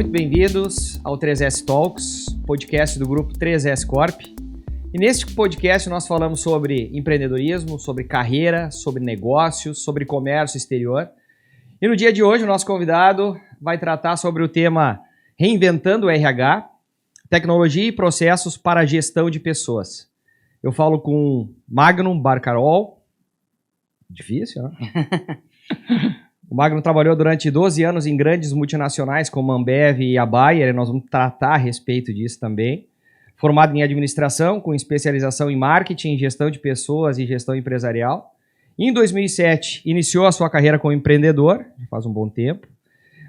muito bem-vindos ao 3S Talks, podcast do grupo 3S Corp. E neste podcast nós falamos sobre empreendedorismo, sobre carreira, sobre negócios, sobre comércio exterior. E no dia de hoje o nosso convidado vai tratar sobre o tema Reinventando o RH, tecnologia e processos para a gestão de pessoas. Eu falo com Magnum Barcarol. Difícil, né? O Magnum trabalhou durante 12 anos em grandes multinacionais como a Ambev e a Bayer, e nós vamos tratar a respeito disso também. Formado em administração, com especialização em marketing, gestão de pessoas e gestão empresarial. Em 2007, iniciou a sua carreira como empreendedor, faz um bom tempo.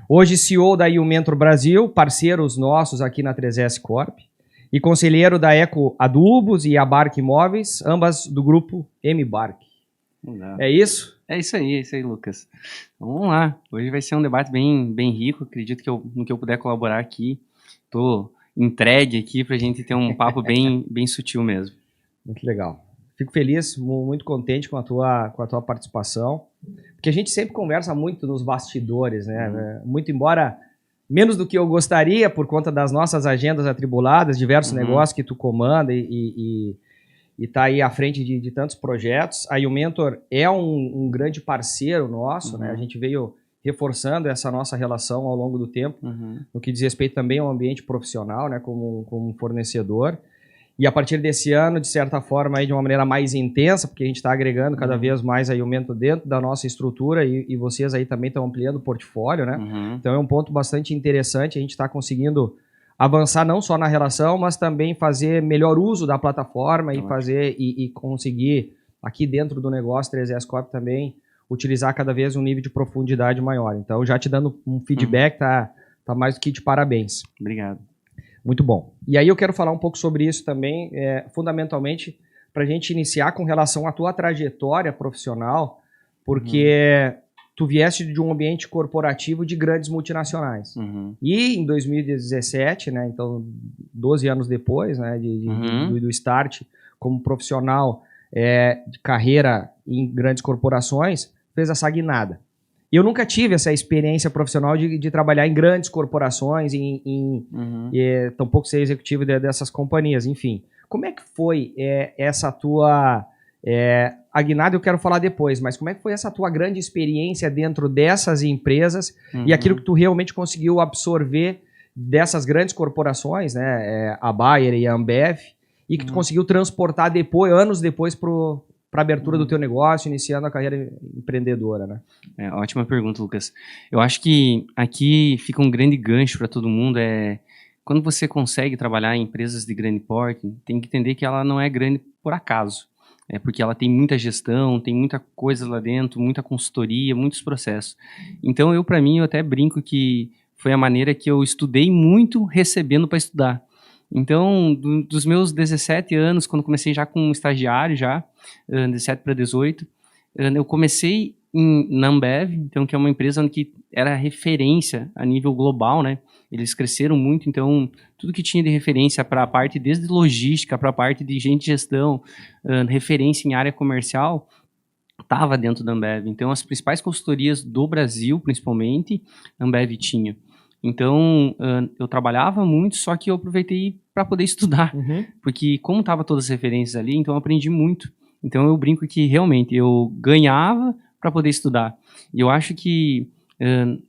Hoje, CEO da Mentor Brasil, parceiros nossos aqui na 3S Corp. E conselheiro da Eco Adubos e Abarc Imóveis, ambas do grupo M-Barc. É isso? É isso aí, Lucas. Vamos lá. Hoje vai ser um debate bem rico. Acredito que no que eu puder colaborar aqui, estou entregue aqui para a gente ter um papo bem sutil mesmo. Muito legal. Fico feliz, muito contente com a tua participação, porque a gente sempre conversa muito nos bastidores, né? Muito embora menos do que eu gostaria por conta das nossas agendas atribuladas, diversos negócios que tu comanda e está aí à frente de tantos projetos. A Mentor é um grande parceiro nosso, né? A gente veio reforçando essa nossa relação ao longo do tempo, no que diz respeito também ao ambiente profissional, né? Como um fornecedor. E a partir desse ano, de certa forma, aí, de uma maneira mais intensa, porque a gente está agregando cada vez mais a Mentor dentro da nossa estrutura e vocês aí também estão ampliando o portfólio, né? Então é um ponto bastante interessante, a gente está conseguindo avançar não só na relação, mas também fazer melhor uso da plataforma e conseguir, aqui dentro do negócio 3S Corp também, utilizar cada vez um nível de profundidade maior. Então, já te dando um feedback, tá mais do que de parabéns. Obrigado. Muito bom. E aí eu quero falar um pouco sobre isso também, fundamentalmente, para a gente iniciar com relação à tua trajetória profissional, porque tu vieste de um ambiente corporativo de grandes multinacionais. E em 2017, né, então 12 anos depois, né, do start como profissional de carreira em grandes corporações, fez essa guinada. E eu nunca tive essa experiência profissional de trabalhar em grandes corporações, tampouco ser executivo dessas companhias, enfim. Como é que foi essa tua... a guinada eu quero falar depois, mas como é que foi essa tua grande experiência dentro dessas empresas e aquilo que tu realmente conseguiu absorver dessas grandes corporações, né, a Bayer e a Ambev, e que tu conseguiu transportar anos depois para a abertura do teu negócio, iniciando a carreira empreendedora, né? Ótima pergunta, Lucas. Eu acho que aqui fica um grande gancho para todo mundo, quando você consegue trabalhar em empresas de grande porte, tem que entender que ela não é grande por acaso. Porque ela tem muita gestão, tem muita coisa lá dentro, muita consultoria, muitos processos. Então, eu até brinco que foi a maneira que eu estudei muito recebendo para estudar. Então, dos meus 17 anos, quando comecei já como estagiário, 17 para 18, eu comecei na Ambev, então, que é uma empresa que era referência a nível global, né? Eles cresceram muito, então tudo que tinha de referência para a parte desde logística, para a parte de gente de gestão, referência em área comercial, estava dentro da Ambev. Então as principais consultorias do Brasil, principalmente, a Ambev tinha. Então eu trabalhava muito, só que eu aproveitei para poder estudar, porque como estava todas as referências ali, então eu aprendi muito. Então eu brinco que realmente eu ganhava para poder estudar. E eu acho que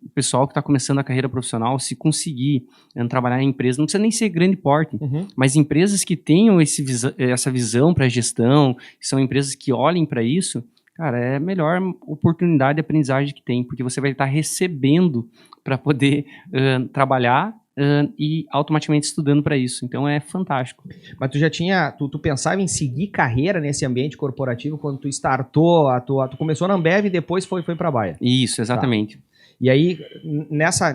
o pessoal que está começando a carreira profissional, se conseguir trabalhar em empresa, não precisa nem ser grande porte, mas empresas que tenham essa visão para a gestão, que são empresas que olhem para isso, cara, é a melhor oportunidade de aprendizagem que tem, porque você vai estar recebendo para poder trabalhar e automaticamente estudando para isso. Então é fantástico. Mas tu pensava em seguir carreira nesse ambiente corporativo quando tu startou, tu começou na Ambev e depois foi para a Bayer? Isso, exatamente. Tá. E aí,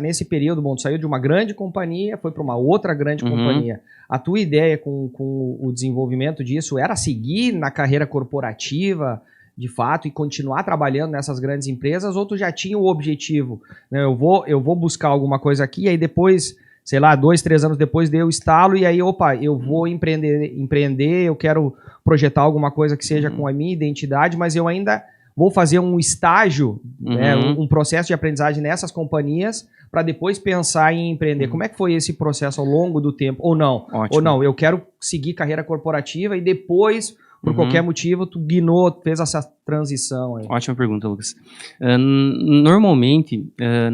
nesse período, tu saiu de uma grande companhia, foi para uma outra grande companhia. A tua ideia com o desenvolvimento disso era seguir na carreira corporativa, de fato, e continuar trabalhando nessas grandes empresas, ou tu já tinha o objetivo, né? Eu vou buscar alguma coisa aqui, e aí depois, sei lá, 2, 3 anos depois deu o estalo, e aí, eu vou empreender, eu quero projetar alguma coisa que seja com a minha identidade, mas eu ainda vou fazer um estágio, né, um processo de aprendizagem nessas companhias para depois pensar em empreender. Como é que foi esse processo ao longo do tempo? Ou não? Ótimo. Ou não, eu quero seguir carreira corporativa e depois, por qualquer motivo, tu guinou, fez essa transição aí. Ótima pergunta, Lucas. Normalmente,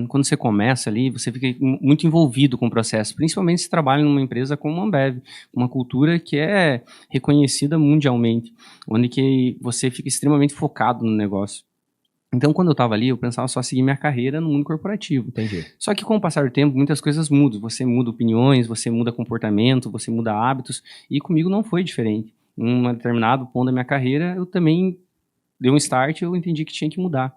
quando você começa ali, você fica muito envolvido com o processo, principalmente se trabalha numa empresa como a Ambev, uma cultura que é reconhecida mundialmente, onde que você fica extremamente focado no negócio. Então, quando eu estava ali, eu pensava só seguir minha carreira no mundo corporativo. Entendi. Só que com o passar do tempo, muitas coisas mudam. Você muda opiniões, você muda comportamento, você muda hábitos, e comigo não foi diferente. Em um determinado ponto da minha carreira, eu também dei um start, eu entendi que tinha que mudar.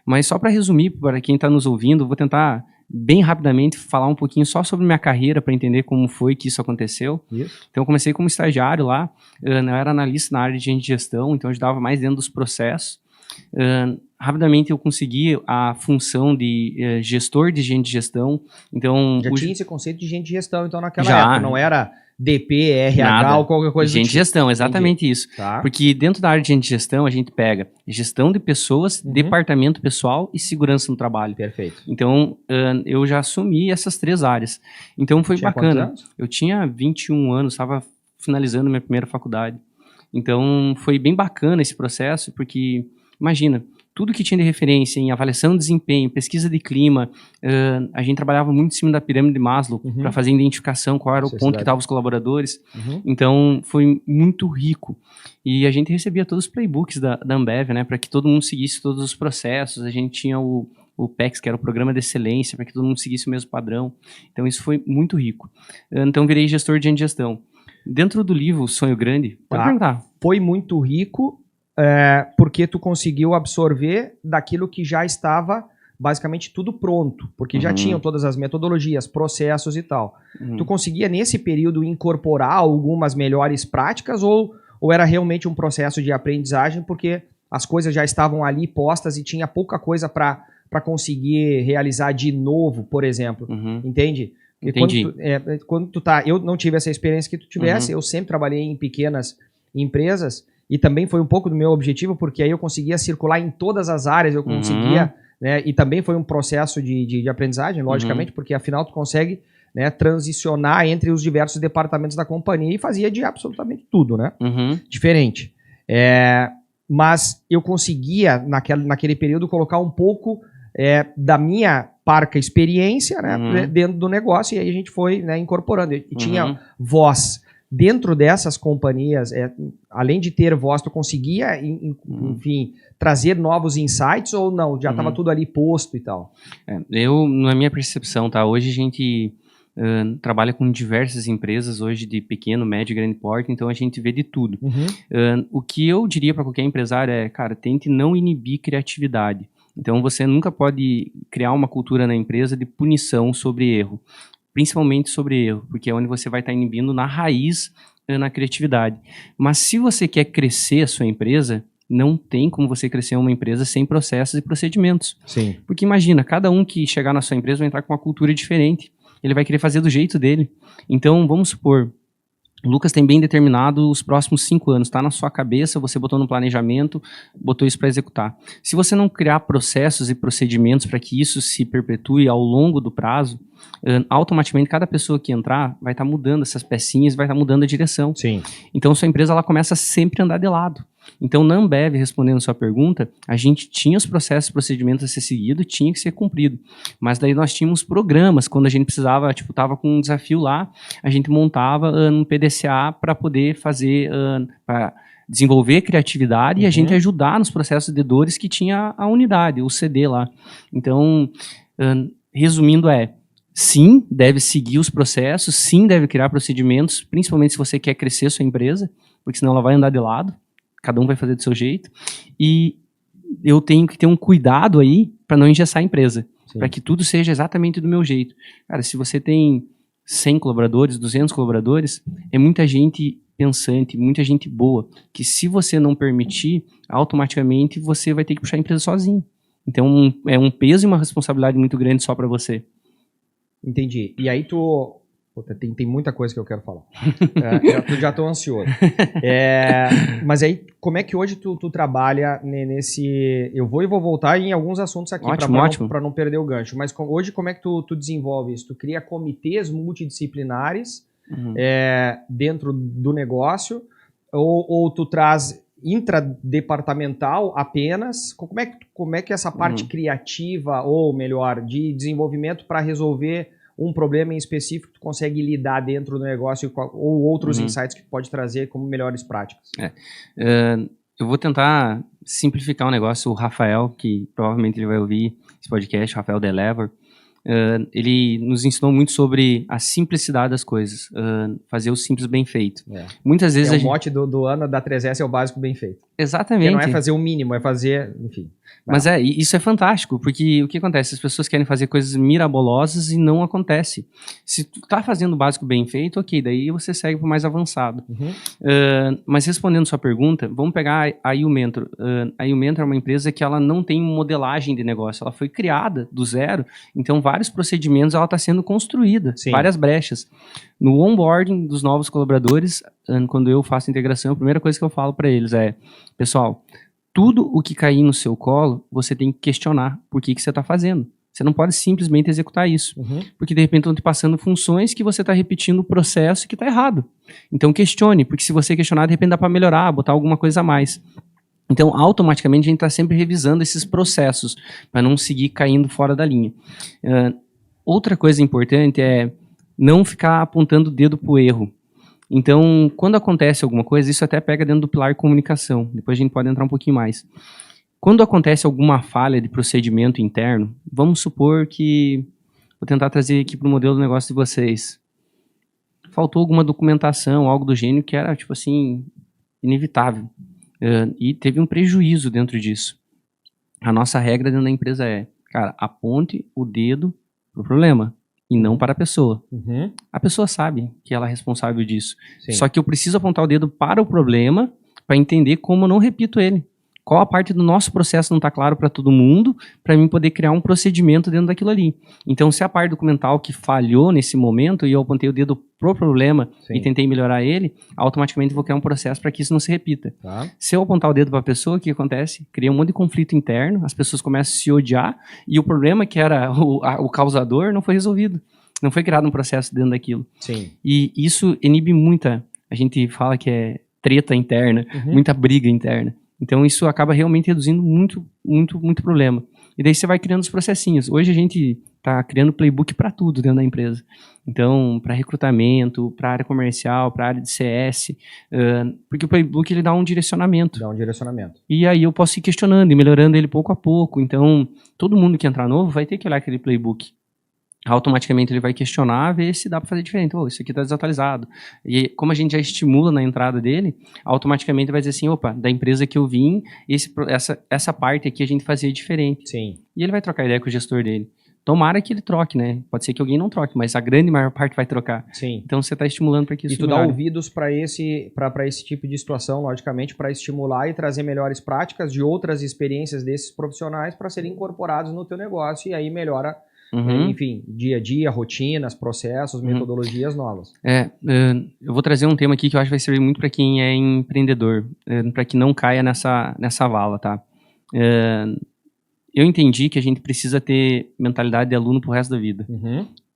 Mas só para resumir, para quem está nos ouvindo, vou tentar bem rapidamente falar um pouquinho só sobre minha carreira para entender como foi que isso aconteceu. Então eu comecei como estagiário lá, eu era analista na área de gestão, então eu ajudava mais dentro dos processos. Rapidamente eu consegui a função de gestor de gestão. Então, já tinha esse conceito de gente de gestão, então naquela época, não era DP, RH nada, ou qualquer coisa gente de gestão, exatamente isso. Tá. Porque dentro da área de gente de gestão, a gente pega gestão de pessoas, departamento pessoal e segurança no trabalho. Perfeito. Então, eu já assumi essas 3 áreas. Então, foi bacana. Eu tinha 21 anos, estava finalizando minha primeira faculdade. Então, foi bem bacana esse processo, porque, imagina, tudo que tinha de referência em avaliação de desempenho, pesquisa de clima, a gente trabalhava muito em cima da pirâmide de Maslow para fazer identificação, qual era o ponto que estavam os colaboradores. Então, foi muito rico. E a gente recebia todos os playbooks da Ambev, né, para que todo mundo seguisse todos os processos. A gente tinha o PEX, que era o Programa de Excelência, para que todo mundo seguisse o mesmo padrão. Então, isso foi muito rico. Então, virei gestor de gestão. Dentro do livro Sonho Grande, pode perguntar. Foi muito rico, porque tu conseguiu absorver daquilo que já estava basicamente tudo pronto, porque já tinham todas as metodologias, processos e tal. Tu conseguia nesse período incorporar algumas melhores práticas ou era realmente um processo de aprendizagem porque as coisas já estavam ali postas e tinha pouca coisa para conseguir realizar de novo, por exemplo, entende? Entendi. Quando tu tá, eu não tive essa experiência que tu tivesse, eu sempre trabalhei em pequenas empresas e também foi um pouco do meu objetivo, porque aí eu conseguia circular em todas as áreas, eu conseguia, né, e também foi um processo de aprendizagem, logicamente, porque afinal tu consegue, né, transicionar entre os diversos departamentos da companhia e fazia de absolutamente tudo, né? Diferente. Mas eu conseguia, naquele período, colocar um pouco da minha parca experiência, né, dentro do negócio, e aí a gente foi, né, incorporando. E tinha voz. Dentro dessas companhias, além de ter voz, tu conseguia, enfim, trazer novos insights ou não? Já estava tudo ali posto e tal? Na minha percepção, tá? Hoje a gente trabalha com diversas empresas, hoje de pequeno, médio e grande porte, então a gente vê de tudo. O que eu diria para qualquer empresário é, cara, tente não inibir criatividade. Então você nunca pode criar uma cultura na empresa de punição sobre erro. Principalmente sobre erro, porque é onde você vai estar inibindo na raiz, na criatividade. Mas se você quer crescer a sua empresa, não tem como você crescer uma empresa sem processos e procedimentos. Sim. Porque imagina, cada um que chegar na sua empresa vai entrar com uma cultura diferente. Ele vai querer fazer do jeito dele. Então, vamos supor, o Lucas tem bem determinado os próximos 5 anos, está na sua cabeça, você botou no planejamento, botou isso para executar. Se você não criar processos e procedimentos para que isso se perpetue ao longo do prazo, automaticamente cada pessoa que entrar vai estar mudando essas pecinhas, vai estar mudando a direção. Sim. Então sua empresa ela começa sempre a andar de lado. Então na Ambev, respondendo a sua pergunta, a gente tinha os processos e procedimentos a ser seguido, tinha que ser cumprido. Mas daí nós tínhamos programas, quando a gente precisava, tava com um desafio lá, a gente montava um PDCA para poder fazer, para desenvolver criatividade e a gente ajudar nos processos de dores que tinha a unidade, o CD lá. Então, resumindo sim, deve seguir os processos, sim, deve criar procedimentos, principalmente se você quer crescer sua empresa, porque senão ela vai andar de lado, cada um vai fazer do seu jeito, e eu tenho que ter um cuidado aí para não engessar a empresa, para que tudo seja exatamente do meu jeito. Cara, se você tem 100 colaboradores, 200 colaboradores, é muita gente pensante, muita gente boa, que se você não permitir, automaticamente você vai ter que puxar a empresa sozinho. Então, é um peso e uma responsabilidade muito grande só para você. Entendi. E aí tu Puta, tem muita coisa que eu quero falar. Já tô ansioso. Mas aí, como é que hoje tu trabalha nesse... Eu vou voltar em alguns assuntos aqui para não perder o gancho. Mas hoje, como é que tu desenvolve isso? Tu cria comitês multidisciplinares dentro do negócio ou tu traz intradepartamental apenas? Como é que essa parte criativa, ou melhor, de desenvolvimento para resolver um problema em específico tu consegue lidar dentro do negócio ou outros insights que tu pode trazer como melhores práticas? Eu vou tentar simplificar o negócio. O Rafael, que provavelmente ele vai ouvir esse podcast, Rafael Delever, ele nos ensinou muito sobre a simplicidade das coisas, fazer o simples bem feito. Muitas vezes o mote do ano da 3S é o básico bem feito. Exatamente. Porque não é fazer o mínimo, é fazer, enfim. Mas isso é fantástico, porque o que acontece? As pessoas querem fazer coisas mirabolosas e não acontece. Se tu tá fazendo o básico bem feito, ok, daí você segue pro mais avançado. Mas respondendo sua pergunta, vamos pegar a YouMentor. A YouMentor é uma empresa que ela não tem modelagem de negócio, ela foi criada do zero, então vários procedimentos ela está sendo construída, várias brechas. No onboarding dos novos colaboradores, quando eu faço integração, a primeira coisa que eu falo para eles é, pessoal, tudo o que cair no seu colo, você tem que questionar por que você está fazendo. Você não pode simplesmente executar isso. Porque de repente estão te passando funções que você está repetindo o processo que está errado. Então questione, porque se você questionar, de repente dá para melhorar, botar alguma coisa a mais. Então, automaticamente, a gente está sempre revisando esses processos para não seguir caindo fora da linha. Outra coisa importante é não ficar apontando o dedo para o erro. Então, quando acontece alguma coisa, isso até pega dentro do pilar comunicação. Depois a gente pode entrar um pouquinho mais. Quando acontece alguma falha de procedimento interno, vamos supor que... Vou tentar trazer aqui para o modelo do negócio de vocês. Faltou alguma documentação, algo do gênero que era, tipo assim, inevitável. E teve um prejuízo dentro disso. A nossa regra dentro da empresa é, cara, aponte o dedo para o problema e não para a pessoa. A pessoa sabe que ela é responsável disso. Só que eu preciso apontar o dedo para o problema para entender como eu não repito ele. Qual a parte do nosso processo não está claro para todo mundo, para mim poder criar um procedimento dentro daquilo ali. Então, se a parte documental que falhou nesse momento e eu apontei o dedo pro problema e tentei melhorar ele, automaticamente vou criar um processo para que isso não se repita. Se eu apontar o dedo para a pessoa, o que acontece? Cria um monte de conflito interno, as pessoas começam a se odiar e o problema que era o causador não foi resolvido. Não foi criado um processo dentro daquilo. E isso inibe muita, a gente fala que é treta interna, muita briga interna. Então, isso acaba realmente reduzindo muito problema. E daí você vai criando os processinhos. Hoje a gente está criando playbook para tudo dentro da empresa. Então, para recrutamento, para área comercial, para área de CS, porque o playbook ele dá um direcionamento. E aí eu posso ir questionando e melhorando ele pouco a pouco. Então, todo mundo que entrar novo vai ter que olhar aquele playbook. Automaticamente ele vai questionar, ver se dá para fazer diferente. Isso aqui está desatualizado. E como a gente já estimula na entrada dele, automaticamente vai dizer assim, opa, da empresa que eu vim, essa parte aqui a gente fazia diferente. E ele vai trocar ideia com o gestor dele. Tomara que ele troque, né? Pode ser que alguém não troque, mas a grande maior parte vai trocar. Então você está estimulando para que isso melhore. E tu dá ouvidos para esse tipo de situação, logicamente, para estimular e trazer melhores práticas de outras experiências desses profissionais para serem incorporados no teu negócio e aí melhora... Enfim, dia a dia, rotinas, processos, metodologias novas. Eu vou trazer um tema aqui que eu acho que vai servir muito para quem é empreendedor, para que não caia nessa vala, tá? Eu entendi que a gente precisa ter mentalidade de aluno pro resto da vida.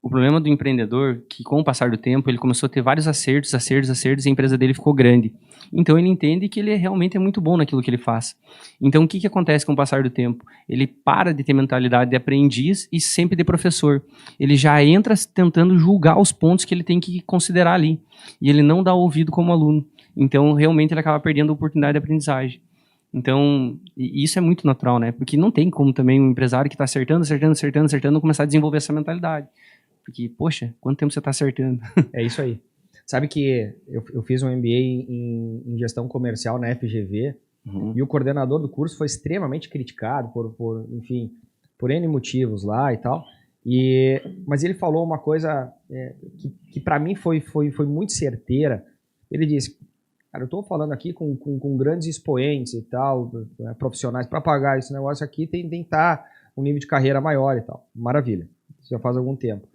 O problema do empreendedor é que, com o passar do tempo, ele começou a ter vários acertos, e a empresa dele ficou grande. Então, ele entende que ele realmente é muito bom naquilo que ele faz. Então, o que acontece com o passar do tempo? Ele para de ter mentalidade de aprendiz e sempre de professor. Ele já entra tentando julgar os pontos que ele tem que considerar ali. E ele não dá ouvido como aluno. Então, realmente, ele acaba perdendo a oportunidade de aprendizagem. Então, isso é muito natural, né? Porque não tem como também um empresário que está acertando, começar a desenvolver essa mentalidade. Porque, poxa, quanto tempo você está acertando? É isso aí. Sabe que eu fiz um MBA em gestão comercial na FGV e o coordenador do curso foi extremamente criticado por N motivos lá e tal. Mas ele falou uma coisa que para mim foi muito certeira. Ele disse, cara, eu estou falando aqui com grandes expoentes e tal, profissionais, para pagar esse negócio aqui tem que estar um nível de carreira maior e tal. Maravilha. Isso já faz algum tempo.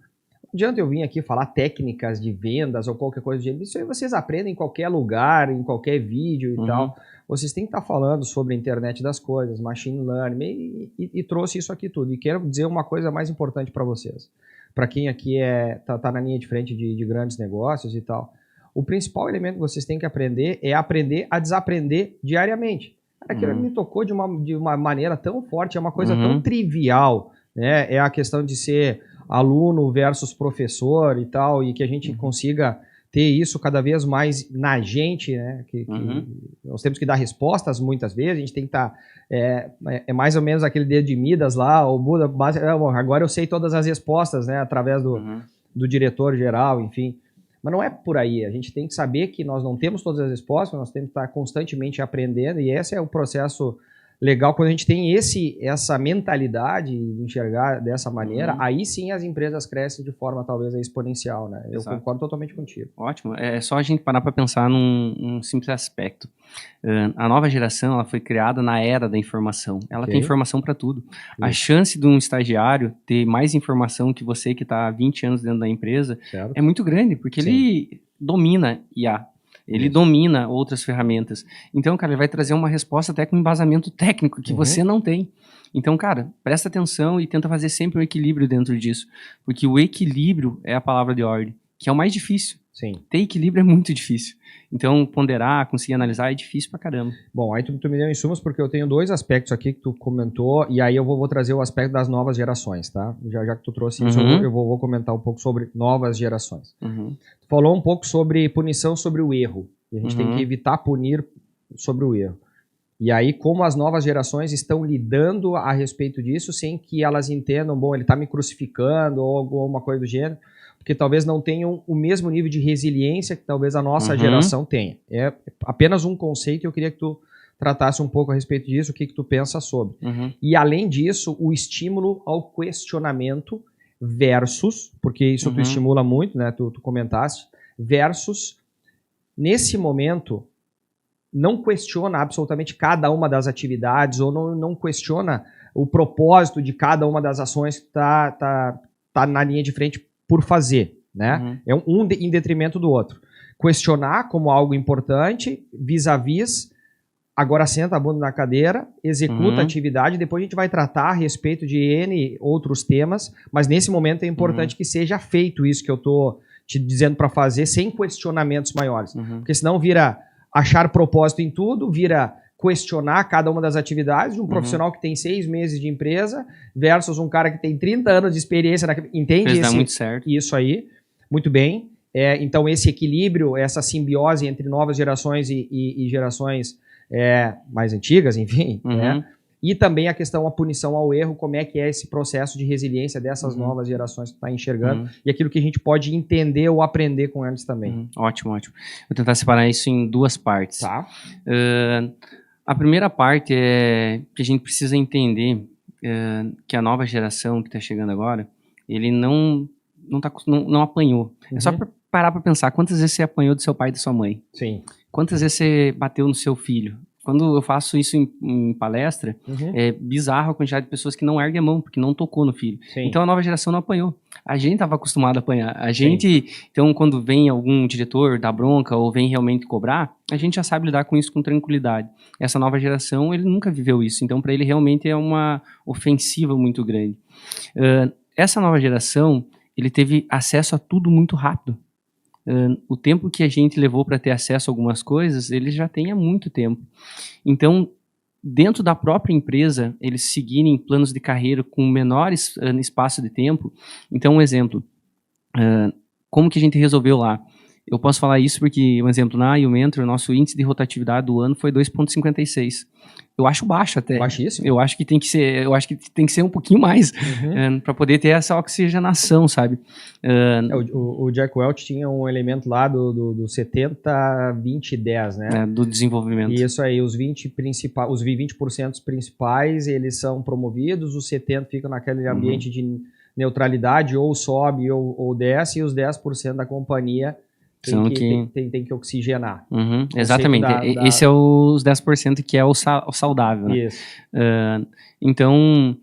adianta eu vir aqui falar técnicas de vendas ou qualquer coisa do gênero. Isso aí vocês aprendem em qualquer lugar, em qualquer vídeo e tal. Vocês têm que estar falando sobre a internet das coisas, machine learning, e trouxe isso aqui tudo. E quero dizer uma coisa mais importante para vocês. Para quem aqui tá na linha de frente de grandes negócios e tal. O principal elemento que vocês têm que aprender é aprender a desaprender diariamente. Aquilo me tocou de uma maneira tão forte, é uma coisa tão trivial, né? É a questão de ser aluno versus professor e tal, e que a gente consiga ter isso cada vez mais na gente, né? Que nós temos que dar respostas muitas vezes, a gente tem que estar... É mais ou menos aquele dedo de Midas lá, o Buda, agora eu sei todas as respostas, né? Através do diretor geral, enfim. Mas não é por aí, a gente tem que saber que nós não temos todas as respostas, nós temos que estar constantemente aprendendo, e esse é o processo legal. Quando a gente tem essa mentalidade de enxergar dessa maneira, aí sim as empresas crescem de forma talvez exponencial, né? Eu concordo totalmente contigo. Ótimo, é só a gente parar para pensar num simples aspecto. A nova geração, ela foi criada na era da informação, ela tem informação para tudo. A chance de um estagiário ter mais informação que você que está há 20 anos dentro da empresa é muito grande, porque ele domina IA. Ele domina outras ferramentas. Então, cara, ele vai trazer uma resposta até com embasamento técnico que você não tem. Então, cara, presta atenção e tenta fazer sempre um equilíbrio dentro disso. Porque o equilíbrio é a palavra de ordem, que é o mais difícil. Sim. Ter equilíbrio é muito difícil. Então, ponderar, conseguir analisar é difícil pra caramba. Bom, aí tu me deu insumos porque eu tenho 2 aspectos aqui que tu comentou, e aí eu vou trazer o aspecto das novas gerações, tá? Já que tu trouxe isso, eu vou comentar um pouco sobre novas gerações. Tu falou um pouco sobre punição sobre o erro. E a gente tem que evitar punir sobre o erro. E aí, como as novas gerações estão lidando a respeito disso sem que elas entendam, bom, ele está me crucificando ou alguma coisa do gênero, porque talvez não tenham o mesmo nível de resiliência que talvez a nossa geração tenha. É apenas um conceito e eu queria que tu tratasse um pouco a respeito disso, o que tu pensa sobre. E além disso, o estímulo ao questionamento versus, porque isso tu estimula muito, né, tu comentaste, versus, nesse momento, não questiona absolutamente cada uma das atividades ou não questiona o propósito de cada uma das ações que tá na linha de frente por fazer, né? É um em detrimento do outro. Questionar como algo importante, vis-a-vis, agora senta a bunda na cadeira, executa a atividade, depois a gente vai tratar a respeito de N outros temas, mas nesse momento é importante que seja feito isso que eu tô te dizendo para fazer, sem questionamentos maiores. Porque senão vira achar propósito em tudo, vira questionar cada uma das atividades de um profissional que tem 6 meses de empresa versus um cara que tem 30 anos de experiência. Entende? Dá muito certo. Isso aí, muito bem. Então esse equilíbrio, essa simbiose entre novas gerações e gerações mais antigas, enfim, né? E também a questão, a punição ao erro, como é que é esse processo de resiliência dessas novas gerações que está enxergando e aquilo que a gente pode entender ou aprender com eles também. Ótimo. Vou tentar separar isso em 2 partes. Tá. A primeira parte é que a gente precisa entender que a nova geração que está chegando agora, ele não apanhou. É só parar para pensar, quantas vezes você apanhou do seu pai e da sua mãe? Sim. Quantas vezes você bateu no seu filho? Quando eu faço isso em palestra, é bizarro a quantidade de pessoas que não erguem a mão, porque não tocou no filho. Sim. Então a nova geração não apanhou. A gente estava acostumado a apanhar. Então quando vem algum diretor dar bronca ou vem realmente cobrar, a gente já sabe lidar com isso com tranquilidade. Essa nova geração, ele nunca viveu isso. Então para ele realmente é uma ofensiva muito grande. Essa nova geração, ele teve acesso a tudo muito rápido. O tempo que a gente levou para ter acesso a algumas coisas, eles já têm há muito tempo. Então, dentro da própria empresa, eles seguirem planos de carreira com menor espaço de tempo. Então, um exemplo, como que a gente resolveu lá? Eu posso falar isso porque, um exemplo, na YouMentor, o nosso índice de rotatividade do ano foi 2,56. Eu acho baixo até. Baixíssimo. Eu acho que tem que ser um pouquinho mais para poder ter essa oxigenação, sabe? O Jack Welch tinha um elemento lá do 70, 20, 10, né? Do desenvolvimento. E isso aí, os 20% principais, eles são promovidos, os 70 ficam naquele ambiente de neutralidade, ou sobe ou desce, e os 10% da companhia tem que oxigenar. Exatamente. Esse é os 10% que é o saudável. Né? Isso. Então,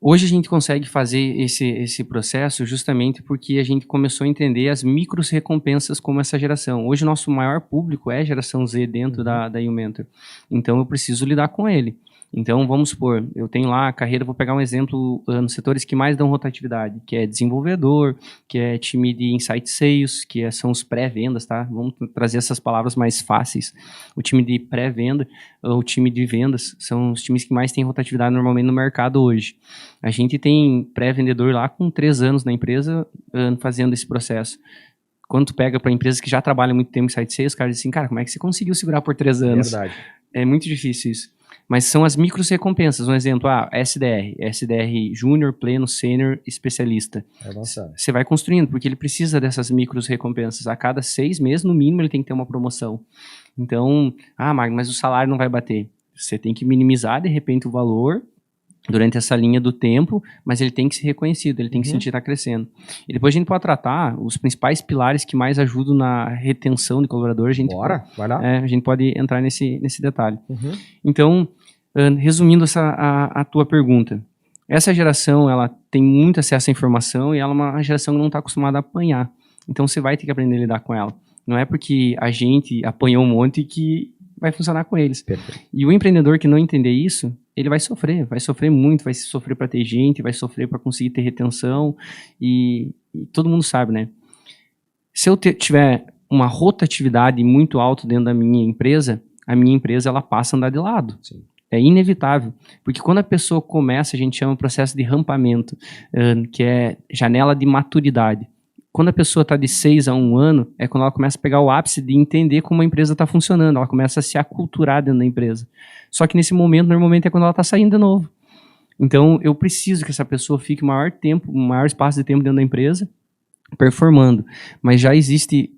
Hoje a gente consegue fazer esse processo justamente porque a gente começou a entender as micros recompensas como essa geração. Hoje o nosso maior público é a geração Z dentro da YouMentor. Então eu preciso lidar com ele. Então vamos supor, eu tenho lá a carreira, vou pegar um exemplo nos setores que mais dão rotatividade, que é desenvolvedor, que é time de insight sales, que são os pré-vendas, tá? Vamos trazer essas palavras mais fáceis. O time de pré-venda, o time de vendas, são os times que mais têm rotatividade normalmente no mercado hoje. A gente tem pré-vendedor lá com 3 anos na empresa fazendo esse processo. Quando tu pega para empresas que já trabalham há muito tempo em insight sales, os caras dizem, cara, como é que você conseguiu segurar por 3 anos? Verdade. É muito difícil isso. Mas são as micros recompensas. Um exemplo, SDR Júnior, Pleno, Sênior, Especialista. Você vai construindo, porque ele precisa dessas micros recompensas. A cada 6 meses, no mínimo, ele tem que ter uma promoção. Então, Magno, mas o salário não vai bater. Você tem que minimizar, de repente, o valor durante essa linha do tempo, mas ele tem que ser reconhecido, ele tem que sentir que está crescendo. E depois a gente pode tratar os principais pilares que mais ajudam na retenção de colaborador. Vai lá. A gente pode entrar nesse detalhe. Então, resumindo a tua pergunta, essa geração ela tem muito acesso à informação e ela é uma geração que não está acostumada a apanhar. Então você vai ter que aprender a lidar com ela. Não é porque a gente apanhou um monte que vai funcionar com eles. Perfeito. E o empreendedor que não entender isso, ele vai sofrer muito, vai sofrer para ter gente, vai sofrer para conseguir ter retenção e todo mundo sabe, né? Se eu tiver uma rotatividade muito alta dentro da minha empresa, a minha empresa ela passa a andar de lado. Sim. É inevitável, porque quando a pessoa começa, a gente chama o processo de rampamento, que é janela de maturidade. Quando a pessoa está de 6 a 1 ano, é quando ela começa a pegar o ápice de entender como a empresa está funcionando, ela começa a se aculturar dentro da empresa. Só que nesse momento, normalmente, é quando ela está saindo de novo. Então, eu preciso que essa pessoa fique maior espaço de tempo dentro da empresa, performando. Mas já existe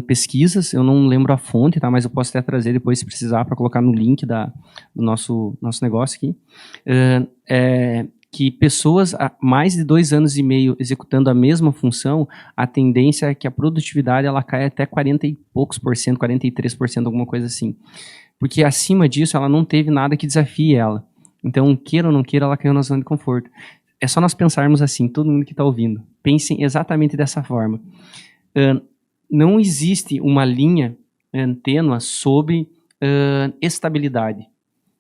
pesquisas, eu não lembro a fonte, tá? Mas eu posso até trazer depois, se precisar, para colocar no link do nosso negócio aqui. Que pessoas há mais de 2 anos e meio executando a mesma função, a tendência é que a produtividade ela caia até 40 e poucos por cento, 43%, alguma coisa assim. Porque acima disso, ela não teve nada que desafie ela. Então, queira ou não queira, ela caiu na zona de conforto. É só nós pensarmos assim, todo mundo que está ouvindo, pensem exatamente dessa forma. Não existe uma linha tênue sobre estabilidade.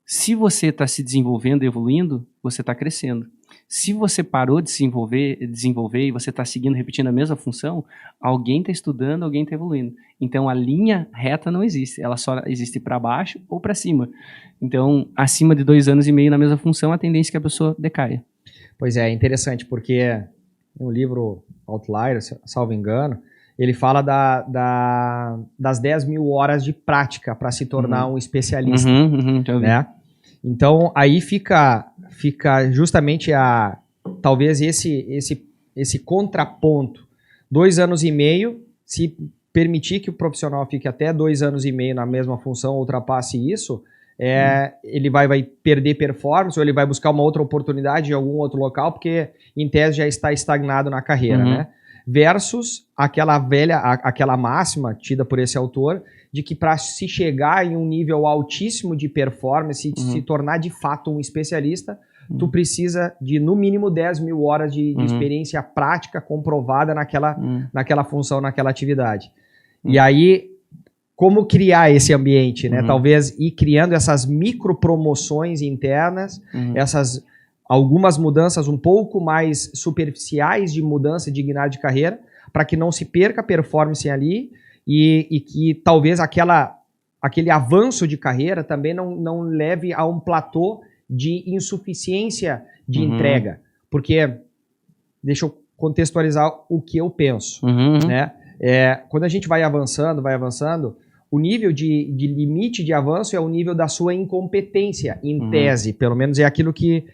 Se você está se desenvolvendo e evoluindo, você está crescendo. Se você parou de se desenvolver e você está seguindo, repetindo a mesma função, alguém está estudando, alguém está evoluindo. Então, a linha reta não existe. Ela só existe para baixo ou para cima. Então, acima de 2 anos e meio na mesma função, a tendência é que a pessoa decaia. Pois é interessante, porque no livro Outliers, salvo engano, ele fala das 10 mil horas de prática para se tornar um especialista. Né? Então, aí fica justamente talvez esse contraponto. 2 anos e meio, se permitir que o profissional fique até 2 anos e meio na mesma função, ultrapasse isso, ele vai perder performance ou ele vai buscar uma outra oportunidade em algum outro local, porque em tese já está estagnado na carreira, né? Versus aquela máxima tida por esse autor de que para se chegar em um nível altíssimo de performance e se tornar de fato um especialista, tu precisa de no mínimo 10 mil horas de experiência prática comprovada naquela função, naquela atividade. E aí, como criar esse ambiente, né? Talvez ir criando essas micropromoções internas, algumas mudanças um pouco mais superficiais de mudança de dignidade de carreira, para que não se perca a performance ali e que talvez aquele avanço de carreira também não leve a um platô de insuficiência de entrega. Porque, deixa eu contextualizar o que eu penso. Né? Quando a gente vai avançando, o nível de limite de avanço é o nível da sua incompetência, em tese. Pelo menos é aquilo que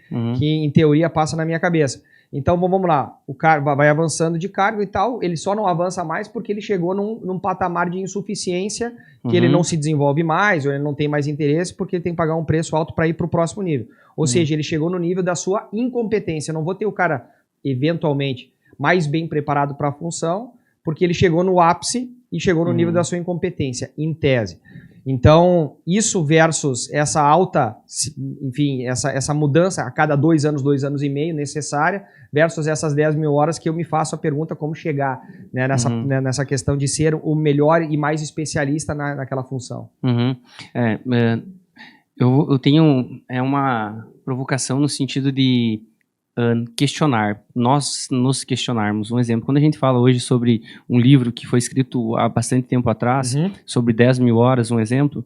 em teoria passa na minha cabeça. Então, vamos lá. O cara vai avançando de cargo e tal, ele só não avança mais porque ele chegou num patamar de insuficiência que ele não se desenvolve mais, ou ele não tem mais interesse porque ele tem que pagar um preço alto para ir para o próximo nível. Ou seja, ele chegou no nível da sua incompetência. Eu não vou ter o cara, eventualmente, mais bem preparado para a função, porque ele chegou no ápice e chegou no nível da sua incompetência, em tese. Então, isso versus essa alta, enfim, essa mudança a cada 2 anos e meio necessária, versus essas 10 mil horas que eu me faço a pergunta como chegar, né, nessa questão de ser o melhor e mais especialista naquela função. Eu tenho uma provocação no sentido de questionar, nós nos questionarmos. Um exemplo, quando a gente fala hoje sobre um livro que foi escrito há bastante tempo atrás, sobre 10 mil horas, um exemplo,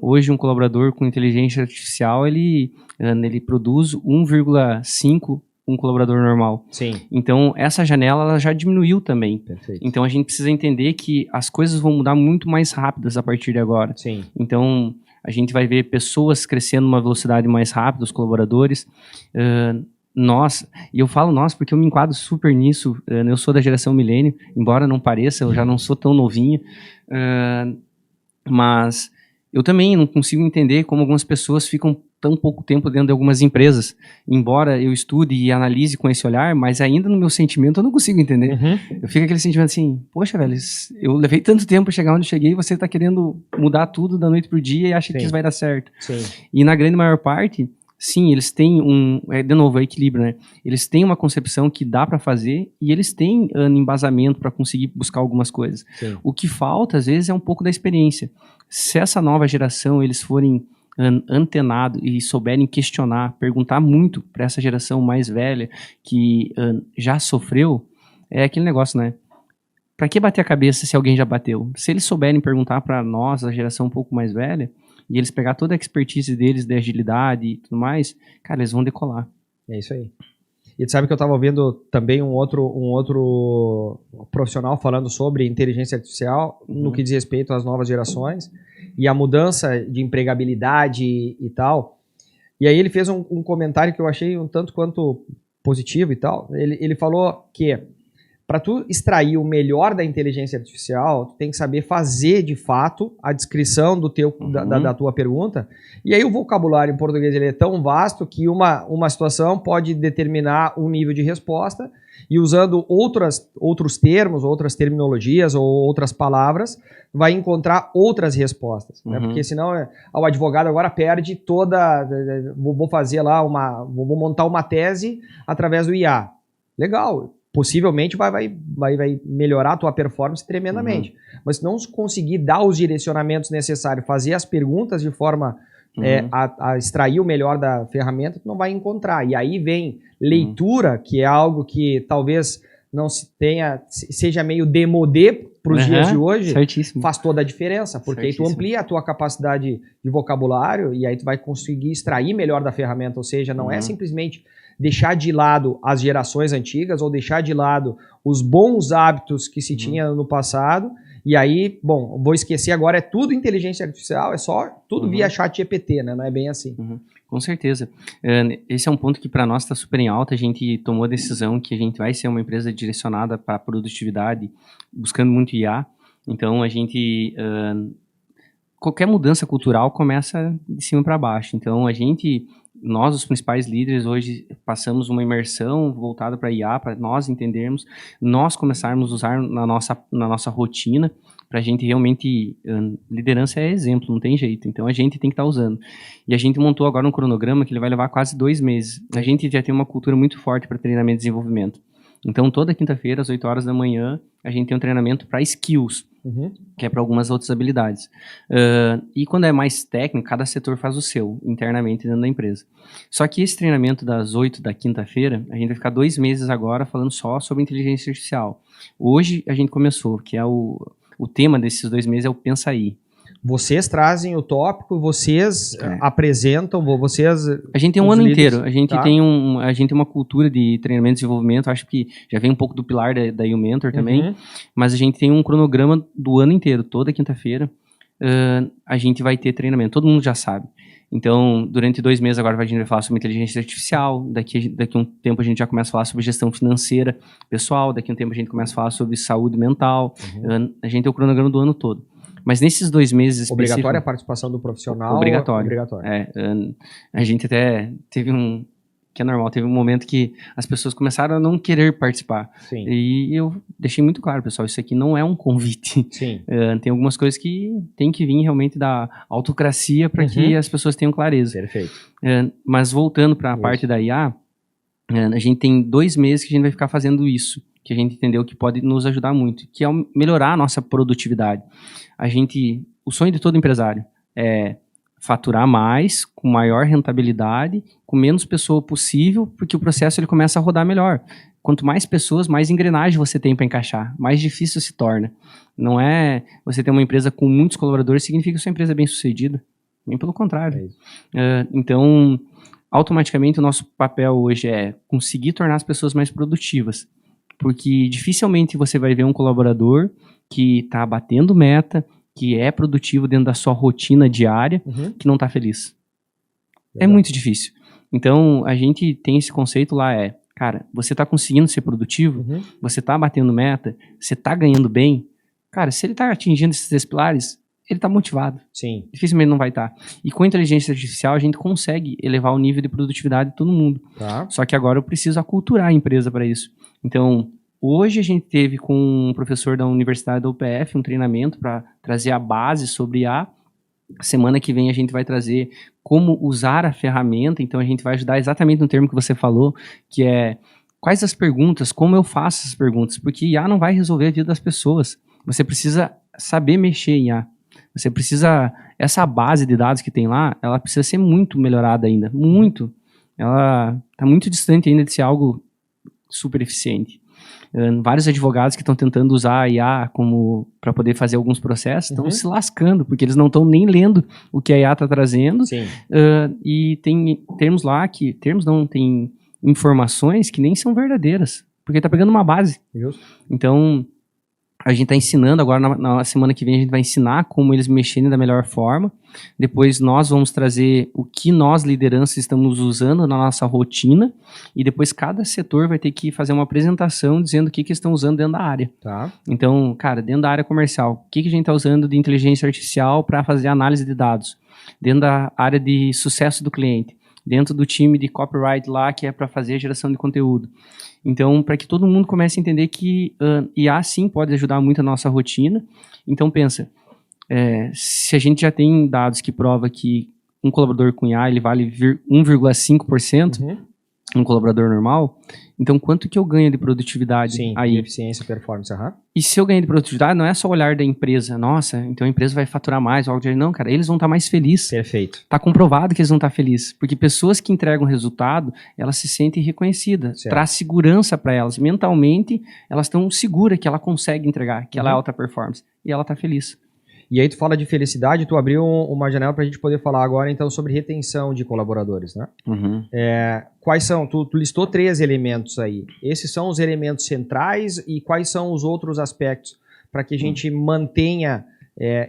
hoje um colaborador com inteligência artificial, ele produz 1,5 um colaborador normal. Sim. Então, essa janela ela já diminuiu também. Perfeito. Então, a gente precisa entender que as coisas vão mudar muito mais rápidas a partir de agora. Sim. Então, a gente vai ver pessoas crescendo numa velocidade mais rápida, os colaboradores. Nós, e eu falo nós porque eu me enquadro super nisso, eu sou da geração milênio, embora não pareça, eu já não sou tão novinho, mas eu também não consigo entender como algumas pessoas ficam tão pouco tempo dentro de algumas empresas, embora eu estude e analise com esse olhar, mas ainda no meu sentimento eu não consigo entender. Eu fico aquele sentimento assim, poxa, velho, eu levei tanto tempo para chegar onde eu cheguei e você está querendo mudar tudo da noite pro dia e acha que isso vai dar certo. Sim. E na grande maior parte, sim, eles têm de novo, é equilíbrio, né? Eles têm uma concepção que dá para fazer e eles têm embasamento para conseguir buscar algumas coisas. Sim. O que falta, às vezes, é um pouco da experiência. Se essa nova geração, eles forem antenados e souberem questionar, perguntar muito para essa geração mais velha que já sofreu, é aquele negócio, né? Para que bater a cabeça se alguém já bateu? Se eles souberem perguntar para nós, a geração um pouco mais velha, e eles pegar toda a expertise deles de agilidade e tudo mais, cara, eles vão decolar. É isso aí. E tu sabe que eu estava ouvindo também um outro profissional falando sobre inteligência artificial no que diz respeito às novas gerações e a mudança de empregabilidade e tal. E aí ele fez um comentário que eu achei um tanto quanto positivo e tal. Ele falou que para tu extrair o melhor da inteligência artificial, tu tem que saber fazer de fato a descrição do da tua pergunta. E aí o vocabulário em português ele é tão vasto que uma situação pode determinar um nível de resposta e usando outros termos, outras terminologias ou outras palavras, vai encontrar outras respostas. Né? Porque senão o advogado agora perde toda... Vou fazer lá vou montar uma tese através do IA. Legal. Possivelmente vai melhorar a tua performance tremendamente. Mas se não conseguir dar os direcionamentos necessários, fazer as perguntas de forma a extrair o melhor da ferramenta, tu não vai encontrar. E aí vem leitura, que é algo que talvez não se tenha, seja meio demodê para os dias de hoje, faz toda a diferença, porque aí tu amplia a tua capacidade de vocabulário e aí tu vai conseguir extrair melhor da ferramenta, ou seja, não é simplesmente deixar de lado as gerações antigas ou deixar de lado os bons hábitos que se tinha no passado e aí, bom, vou esquecer agora, é tudo inteligência artificial, é só tudo via chat GPT, né? Não é bem assim. Com certeza. Esse é um ponto que para nós está super em alta, a gente tomou a decisão que a gente vai ser uma empresa direcionada para produtividade, buscando muito IA, então a gente... qualquer mudança cultural começa de cima para baixo, então nós, os principais líderes, hoje passamos uma imersão voltada para IA, para nós entendermos, nós começarmos a usar na nossa rotina, para a gente realmente, liderança é exemplo, não tem jeito, então a gente tem que estar usando. E a gente montou agora um cronograma que ele vai levar quase 2 meses. A gente já tem uma cultura muito forte para treinamento e desenvolvimento. Então, toda quinta-feira, às 8 horas da manhã, a gente tem um treinamento para skills, que é para algumas outras habilidades. E quando é mais técnico, cada setor faz o seu, internamente dentro da empresa. Só que esse treinamento das 8 da quinta-feira, a gente vai ficar 2 meses agora falando só sobre inteligência artificial. Hoje a gente começou, que é o tema desses 2 meses é o Pensa Aí. Vocês trazem o tópico, vocês apresentam, vocês... A gente tem um ano inteiro, a gente tem uma cultura de treinamento e desenvolvimento, acho que já vem um pouco do pilar da YouMentor também, mas a gente tem um cronograma do ano inteiro, toda quinta-feira a gente vai ter treinamento, todo mundo já sabe. Então, durante 2 meses agora a gente vai falar sobre inteligência artificial, daqui um tempo a gente já começa a falar sobre gestão financeira pessoal, daqui um tempo a gente começa a falar sobre saúde mental, a gente tem o cronograma do ano todo. Mas nesses 2 meses obrigatória a participação do profissional? Obrigatório. A gente até teve que é normal. Teve um momento que as pessoas começaram a não querer participar. Sim. E eu deixei muito claro, pessoal, isso aqui não é um convite. Sim. Tem algumas coisas que tem que vir realmente da autocracia para que as pessoas tenham clareza. Perfeito. Mas voltando para a parte da IA, a gente tem 2 meses que a gente vai ficar fazendo isso, que a gente entendeu que pode nos ajudar muito, que é melhorar a nossa produtividade. O sonho de todo empresário é faturar mais, com maior rentabilidade, com menos pessoa possível, porque o processo ele começa a rodar melhor. Quanto mais pessoas, mais engrenagem você tem para encaixar, mais difícil se torna. Não é você ter uma empresa com muitos colaboradores, significa que sua empresa é bem sucedida. Bem pelo contrário. Então, automaticamente, o nosso papel hoje é conseguir tornar as pessoas mais produtivas. Porque dificilmente você vai ver um colaborador que está batendo meta, que é produtivo dentro da sua rotina diária, que não está feliz. É muito difícil. Então, a gente tem esse conceito lá, cara, você está conseguindo ser produtivo, você está batendo meta, você está ganhando bem, cara, se ele está atingindo esses 3 pilares, ele está motivado. Sim. Dificilmente não vai estar. E com a inteligência artificial, a gente consegue elevar o nível de produtividade de todo mundo. Tá. Só que agora eu preciso aculturar a empresa para isso. Então, hoje a gente teve com um professor da Universidade da UPF um treinamento para trazer a base sobre IA. Semana que vem a gente vai trazer como usar a ferramenta. Então, a gente vai ajudar exatamente no termo que você falou, que é quais as perguntas, como eu faço essas perguntas. Porque IA não vai resolver a vida das pessoas. Você precisa saber mexer em IA. Você precisa, essa base de dados que tem lá, ela precisa ser muito melhorada ainda, muito. Ela está muito distante ainda de ser algo super eficiente. Vários advogados que estão tentando usar a IA para poder fazer alguns processos estão se lascando, porque eles não estão nem lendo o que a IA está trazendo. Sim. E tem termos lá tem informações que nem são verdadeiras, porque está pegando uma base. Justo. Então, a gente está ensinando agora, na semana que vem a gente vai ensinar como eles mexerem da melhor forma. Depois nós vamos trazer o que nós, liderança, estamos usando na nossa rotina. E depois cada setor vai ter que fazer uma apresentação dizendo o que estão usando dentro da área. Tá. Então, cara, dentro da área comercial, o que a gente está usando de inteligência artificial para fazer análise de dados? Dentro da área de sucesso do cliente. Dentro do time de copyright lá, que é para fazer a geração de conteúdo. Então, para que todo mundo comece a entender que IA sim pode ajudar muito a nossa rotina. Então, pensa, se a gente já tem dados que prova que um colaborador com IA ele vale 1,5%, um colaborador normal, então quanto que eu ganho de produtividade aí? Eficiência, performance, E se eu ganho de produtividade, não é só o olhar da empresa, nossa, então a empresa vai faturar mais, ou algo de não, cara, eles vão estar mais felizes. Perfeito. Está comprovado que eles vão estar felizes, porque pessoas que entregam resultado, elas se sentem reconhecidas, traz segurança para elas, mentalmente, elas estão seguras que ela consegue entregar, que ela é alta performance, e ela está feliz. E aí tu fala de felicidade, tu abriu uma janela para a gente poder falar agora então sobre retenção de colaboradores, né? Quais são? Tu listou 3 elementos aí. Esses são os elementos centrais e quais são os outros aspectos para que a gente mantenha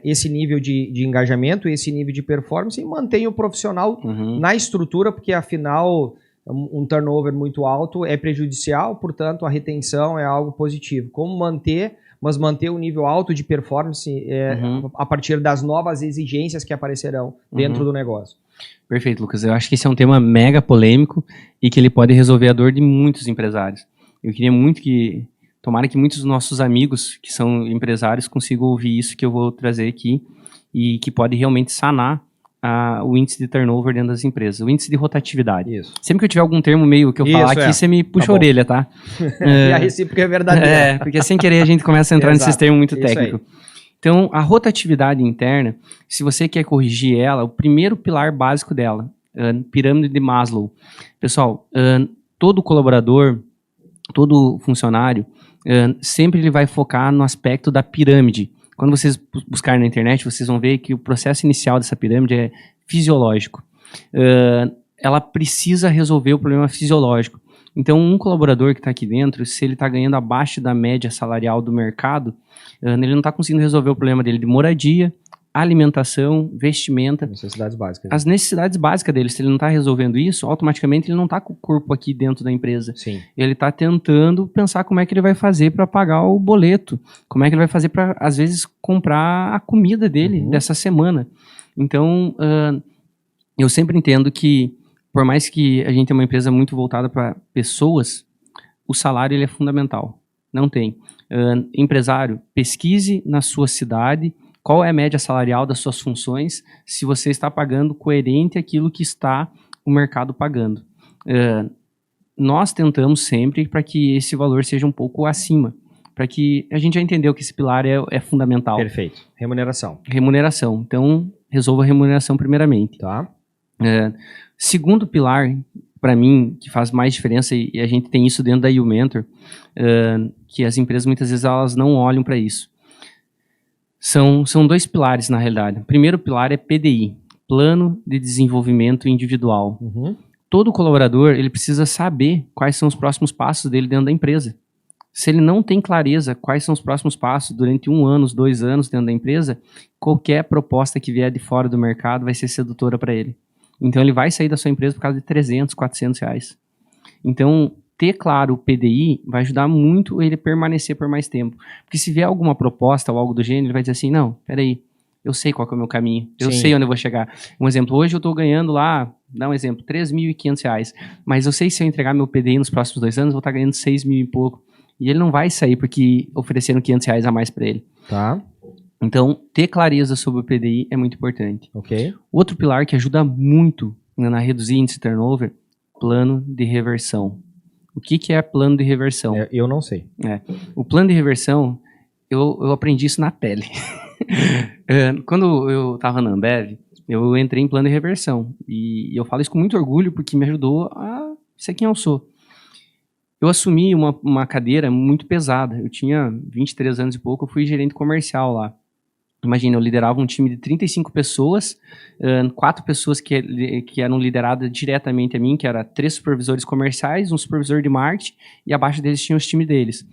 esse nível de engajamento, esse nível de performance e mantenha o profissional na estrutura, porque afinal um turnover muito alto é prejudicial, portanto a retenção é algo positivo. Como manter o nível alto de performance a partir das novas exigências que aparecerão dentro do negócio. Perfeito, Lucas. Eu acho que esse é um tema mega polêmico e que ele pode resolver a dor de muitos empresários. Eu queria muito tomara que muitos dos nossos amigos que são empresários consigam ouvir isso que eu vou trazer aqui e que pode realmente sanar o índice de turnover dentro das empresas, o índice de rotatividade. Isso. Sempre que eu tiver algum termo meio que eu falar aqui, você me puxa a orelha, tá? E a recíproca é verdadeira. Porque sem querer a gente começa a entrar nesses termos muito técnicos. Então, a rotatividade interna, se você quer corrigir ela, o primeiro pilar básico dela, pirâmide de Maslow. Pessoal, todo colaborador, todo funcionário, sempre ele vai focar no aspecto da pirâmide. Quando vocês buscarem na internet, vocês vão ver que o processo inicial dessa pirâmide é fisiológico. Ela precisa resolver o problema fisiológico. Então, um colaborador que está aqui dentro, se ele está ganhando abaixo da média salarial do mercado, ele não está conseguindo resolver o problema dele de moradia, alimentação, vestimenta. Necessidades básicas. As necessidades básicas dele, se ele não está resolvendo isso, automaticamente ele não está com o corpo aqui dentro da empresa. Sim. Ele está tentando pensar como é que ele vai fazer para pagar o boleto, como é que ele vai fazer para, às vezes, comprar a comida dele dessa semana. Então, eu sempre entendo que por mais que a gente tenha uma empresa muito voltada para pessoas, o salário ele é fundamental. Não tem. Empresário, pesquise na sua cidade qual é a média salarial das suas funções, se você está pagando coerente aquilo que está o mercado pagando. Nós tentamos sempre para que esse valor seja um pouco acima, para que a gente já entendeu que esse pilar é fundamental. Perfeito. Remuneração. Remuneração. Então, resolva a remuneração primeiramente. Tá. Segundo pilar, para mim, que faz mais diferença, e a gente tem isso dentro da YouMentor, que as empresas muitas vezes elas não olham para isso. São dois pilares, na realidade. O primeiro pilar é PDI, Plano de Desenvolvimento Individual. Uhum. Todo colaborador ele precisa saber quais são os próximos passos dele dentro da empresa. Se ele não tem clareza quais são os próximos passos durante 1 ano, 2 anos dentro da empresa, qualquer proposta que vier de fora do mercado vai ser sedutora para ele. Então ele vai sair da sua empresa por causa de 300, 400 reais. Então, ter claro o PDI vai ajudar muito ele permanecer por mais tempo. Porque se vier alguma proposta ou algo do gênero, ele vai dizer assim, não, peraí, eu sei qual que é o meu caminho, eu sei onde eu vou chegar. Um exemplo, hoje eu estou ganhando lá, dá um exemplo, R$3.500, mas eu sei se eu entregar meu PDI nos próximos 2 anos, eu vou estar ganhando 6 mil e pouco. E ele não vai sair porque ofereceram R$500 a mais para ele. Tá. Então, ter clareza sobre o PDI é muito importante. Ok. Outro pilar que ajuda muito na reduzir índice de turnover, plano de reversão. O que é plano de reversão? Eu não sei. O plano de reversão, eu aprendi isso na pele. Quando eu estava na Ambev, eu entrei em plano de reversão. E eu falo isso com muito orgulho porque me ajudou a ser quem eu sou. Eu assumi uma cadeira muito pesada. Eu tinha 23 anos e pouco, eu fui gerente comercial lá. Imagina, eu liderava um time de 35 pessoas, 4 pessoas que eram lideradas diretamente a mim, que eram 3 supervisores comerciais, um supervisor de marketing, e abaixo deles tinha os times deles.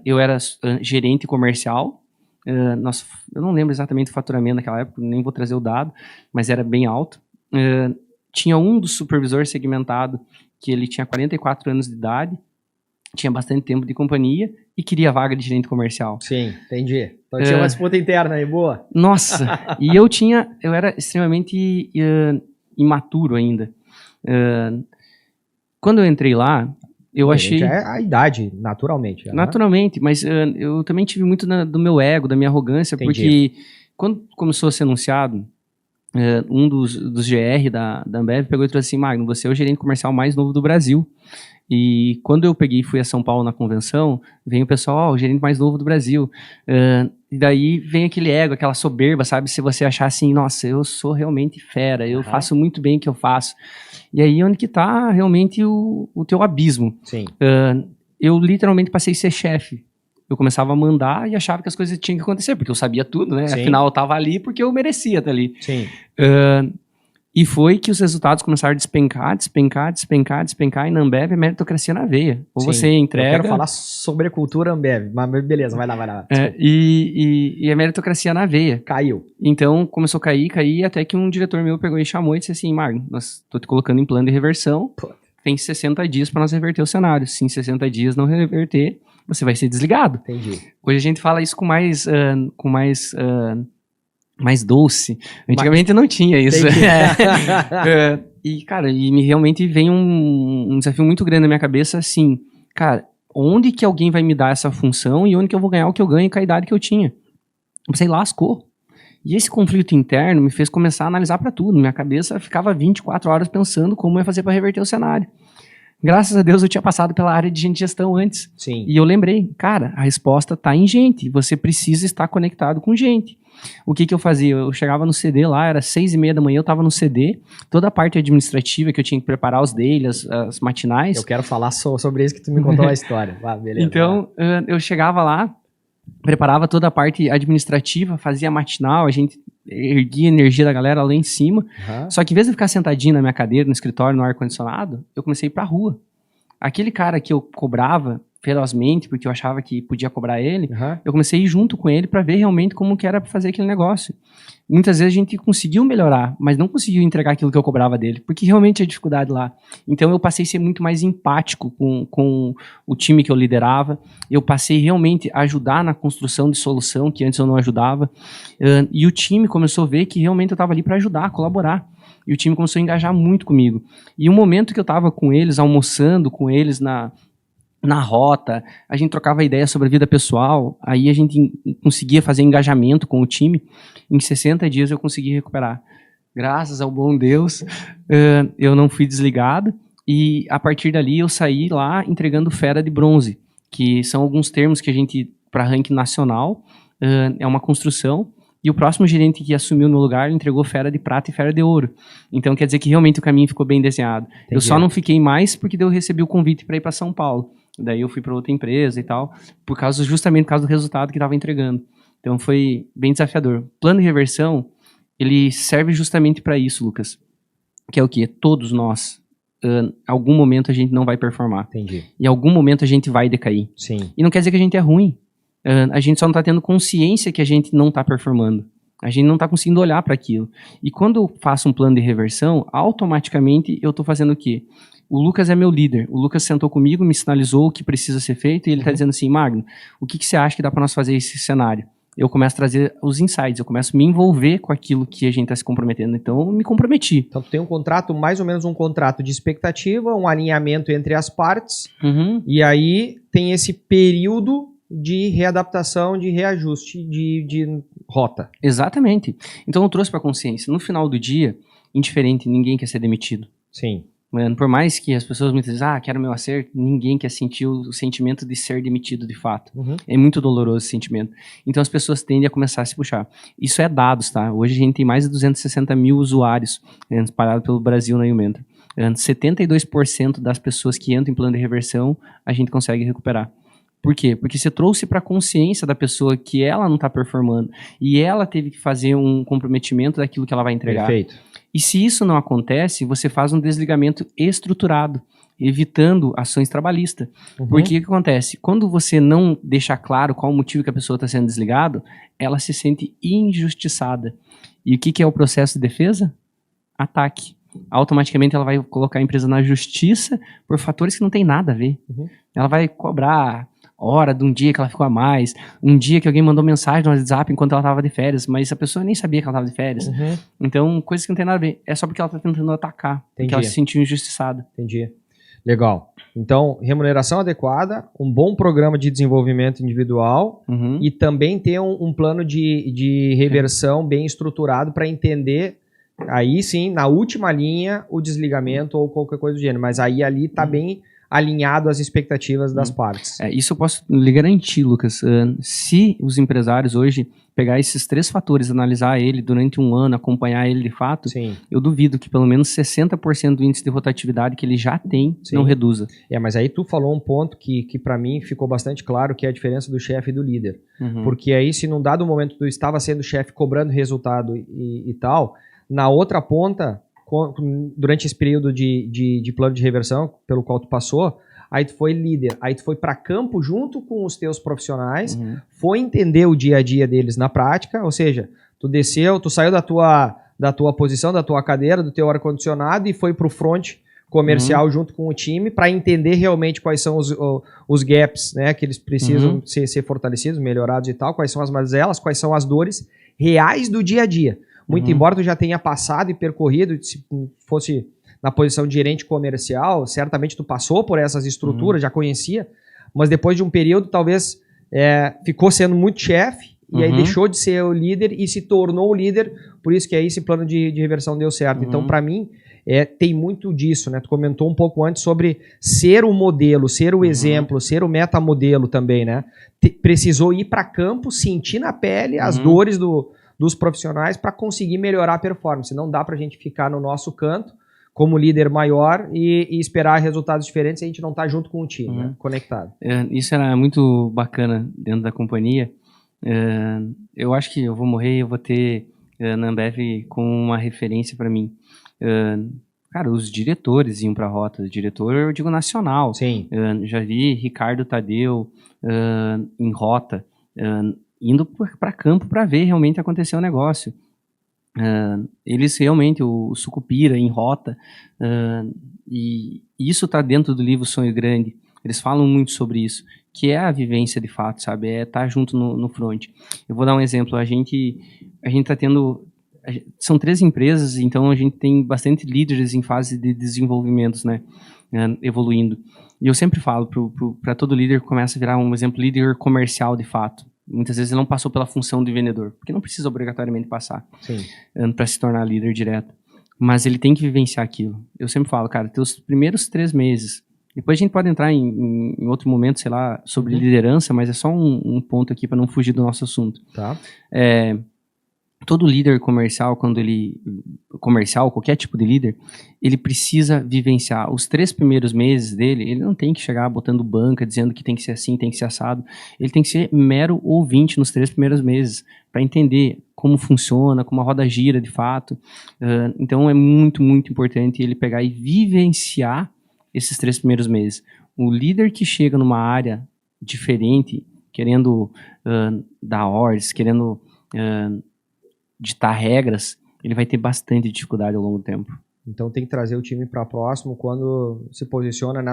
Eu era gerente comercial, eu não lembro exatamente o faturamento naquela época, nem vou trazer o dado, mas era bem alto. Tinha um dos supervisores segmentado, que ele tinha 44 anos de idade, tinha bastante tempo de companhia e queria a vaga de gerente comercial. Sim, entendi. Então tinha uma disputa interna aí, boa. Nossa, e eu era extremamente imaturo ainda. Quando eu entrei lá, eu achei... É a idade, naturalmente. Naturalmente, mas eu também tive muito do meu ego, da minha arrogância, Entendi. porque quando começou a ser anunciado, um dos GR da Ambev pegou e trouxe assim, Magno, você é o gerente comercial mais novo do Brasil. E quando eu peguei e fui a São Paulo na convenção, vem o pessoal, o gerente mais novo do Brasil. E daí vem aquele ego, aquela soberba, sabe? Se você achar assim, nossa, eu sou realmente fera, eu faço muito bem o que eu faço. E aí onde que tá realmente o teu abismo? Sim. Eu literalmente passei a ser chefe. Eu começava a mandar e achava que as coisas tinham que acontecer, porque eu sabia tudo, né? Sim. Afinal, eu tava ali porque eu merecia estar ali. Sim. E foi que os resultados começaram a despencar, e na Ambev é meritocracia na veia. Ou Sim. você entrega... Eu quero falar sobre a cultura Ambev, mas beleza, vai lá. E a meritocracia na veia. Caiu. Então, começou a cair, até que um diretor meu pegou e chamou e disse assim, Magno, nós tô te colocando em plano de reversão, tem 60 dias para nós reverter o cenário. Se em 60 dias não reverter, você vai ser desligado. Entendi. Hoje a gente fala isso com mais doce. Antigamente não tinha isso. E, cara, realmente vem um desafio muito grande na minha cabeça, assim, cara, onde que alguém vai me dar essa função e onde que eu vou ganhar o que eu ganho com a idade que eu tinha? Eu pensei, lascou. E esse conflito interno me fez começar a analisar para tudo. Minha cabeça ficava 24 horas pensando como eu ia fazer para reverter o cenário. Graças a Deus eu tinha passado pela área de gente de gestão antes. Sim. E eu lembrei, cara, a resposta está em gente. Você precisa estar conectado com gente. O que eu fazia? Eu chegava no CD lá, era 6:30 da manhã, eu estava no CD. Toda a parte administrativa que eu tinha que preparar os dailies, as matinais. Eu quero falar sobre isso que tu me contou a história. Beleza. Então, eu chegava lá, preparava toda a parte administrativa, fazia matinal, a gente erguia a energia da galera lá em cima. Só que em vez de ficar sentadinho na minha cadeira, no escritório, no ar-condicionado, eu comecei a ir pra rua. Aquele cara que eu cobrava ferozmente, porque eu achava que podia cobrar ele, eu comecei a ir junto com ele para ver realmente como que era para fazer aquele negócio. Muitas vezes a gente conseguiu melhorar, mas não conseguiu entregar aquilo que eu cobrava dele, porque realmente tinha dificuldade lá. Então eu passei a ser muito mais empático com o time que eu liderava, eu passei realmente a ajudar na construção de solução, que antes eu não ajudava, e o time começou a ver que realmente eu estava ali para ajudar, colaborar. E o time começou a engajar muito comigo. E um momento que eu estava com eles, almoçando com eles na rota, a gente trocava ideia sobre a vida pessoal, aí a gente conseguia fazer engajamento com o time. Em 60 dias eu consegui recuperar. Graças ao bom Deus, eu não fui desligado, e a partir dali eu saí lá entregando fera de bronze, que são alguns termos que a gente, para ranking nacional, é uma construção, e o próximo gerente que assumiu no lugar entregou fera de prata e fera de ouro. Então quer dizer que realmente o caminho ficou bem desenhado. Entendi. Eu só não fiquei mais porque eu recebi o convite para ir para São Paulo. Daí eu fui para outra empresa e tal, justamente por causa do resultado que estava entregando. Então foi bem desafiador. Plano de reversão, ele serve justamente para isso, Lucas. Que é o quê? Todos nós, em algum momento a gente não vai performar. Entendi. Em algum momento a gente vai decair. Sim. E não quer dizer que a gente é ruim. A gente só não está tendo consciência que a gente não está performando. A gente não está conseguindo olhar para aquilo. E quando eu faço um plano de reversão, automaticamente eu estou fazendo o quê? O Lucas é meu líder. O Lucas sentou comigo, me sinalizou o que precisa ser feito e ele está dizendo assim, Magno, o que você acha que dá para nós fazer esse cenário? Eu começo a trazer os insights, eu começo a me envolver com aquilo que a gente está se comprometendo. Então, eu me comprometi. Então, tu tem um contrato, mais ou menos um contrato de expectativa, um alinhamento entre as partes, e aí tem esse período de readaptação, de reajuste, de rota. Exatamente. Então, eu trouxe para a consciência. No final do dia, indiferente, ninguém quer ser demitido. Sim. Por mais que as pessoas muitas vezes, quero meu acerto, ninguém quer sentir o sentimento de ser demitido de fato. É muito doloroso esse sentimento. Então as pessoas tendem a começar a se puxar. Isso é dados, tá? Hoje a gente tem mais de 260 mil usuários espalhados pelo Brasil na Umenta. 72% das pessoas que entram em plano de reversão, a gente consegue recuperar. Por quê? Porque você trouxe para a consciência da pessoa que ela não está performando e ela teve que fazer um comprometimento daquilo que ela vai entregar. Perfeito. E se isso não acontece, você faz um desligamento estruturado, evitando ações trabalhistas. Porque o que acontece? Quando você não deixa claro qual o motivo que a pessoa está sendo desligada, ela se sente injustiçada. E o que é o processo de defesa? Ataque. Automaticamente ela vai colocar a empresa na justiça por fatores que não tem nada a ver. Ela vai cobrar hora de um dia que ela ficou a mais, um dia que alguém mandou mensagem no WhatsApp enquanto ela estava de férias, mas a pessoa nem sabia que ela estava de férias. Então, coisas que não tem nada a ver. É só porque ela está tentando atacar, porque ela se sentiu injustiçada. Entendi. Legal. Então, remuneração adequada, um bom programa de desenvolvimento individual e também ter um plano de reversão bem estruturado para entender, aí sim, na última linha, o desligamento ou qualquer coisa do gênero. Mas aí ali está bem alinhado às expectativas das partes. Isso eu posso lhe garantir, Lucas. Se os empresários hoje pegar esses 3 fatores, analisar ele durante um ano, acompanhar ele de fato, eu duvido que pelo menos 60% do índice de rotatividade que ele já tem não reduza. Mas aí tu falou um ponto que para mim ficou bastante claro, que é a diferença do chefe e do líder. Porque aí, se num dado momento tu estava sendo chefe cobrando resultado e tal, na outra ponta, durante esse período de plano de reversão pelo qual tu passou, aí tu foi líder, aí tu foi para campo junto com os teus profissionais, foi entender o dia a dia deles na prática, ou seja, tu desceu, tu saiu da tua posição, da tua cadeira, do teu ar-condicionado e foi pro front comercial junto com o time para entender realmente quais são os gaps, né, que eles precisam ser fortalecidos, melhorados e tal, quais são as mazelas, quais são as dores reais do dia a dia. Muito embora tu já tenha passado e percorrido, se fosse na posição de gerente comercial, certamente tu passou por essas estruturas, já conhecia, mas depois de um período talvez ficou sendo muito chefe e aí deixou de ser o líder e se tornou o líder, por isso que aí esse plano de reversão deu certo. Então, para mim, tem muito disso, né? Tu comentou um pouco antes sobre ser o modelo, ser o exemplo, ser o metamodelo também, né? Precisou ir para campo, sentir na pele as dores dos profissionais para conseguir melhorar a performance. Não dá para a gente ficar no nosso canto como líder maior e esperar resultados diferentes se a gente não está junto com o time, né? Conectado. Isso era muito bacana dentro da companhia. Eu acho que eu vou morrer e eu vou ter na Ambev como uma referência para mim. Cara, os diretores iam para a rota. Diretor, eu digo nacional. Sim. Já vi Ricardo Tadeu em rota, indo para campo para ver realmente acontecer o negócio. Eles realmente, o Sucupira em rota, e isso está dentro do livro Sonho Grande. Eles falam muito sobre isso, que é a vivência de fato, sabe? É estar junto no front. Eu vou dar um exemplo. A gente está tendo são 3 empresas, então a gente tem bastante líderes em fase de desenvolvimento, né, evoluindo. E eu sempre falo para todo líder que começa a virar um exemplo, líder comercial de fato. Muitas vezes ele não passou pela função de vendedor, porque não precisa obrigatoriamente passar para se tornar líder direto. Mas ele tem que vivenciar aquilo. Eu sempre falo, cara, teus primeiros 3 meses, depois a gente pode entrar em outro momento, sei lá, sobre liderança, mas é só um ponto aqui para não fugir do nosso assunto. Tá. Todo líder comercial, qualquer tipo de líder, ele precisa vivenciar os 3 primeiros meses dele. Ele não tem que chegar botando banca, dizendo que tem que ser assim, tem que ser assado. Ele tem que ser mero ouvinte nos 3 primeiros meses, para entender como funciona, como a roda gira de fato. Então é muito, muito importante ele pegar e vivenciar esses 3 primeiros meses. O líder que chega numa área diferente, querendo dar ordens, querendo ditar regras, ele vai ter bastante dificuldade ao longo do tempo. Então tem que trazer o time para próximo quando se posiciona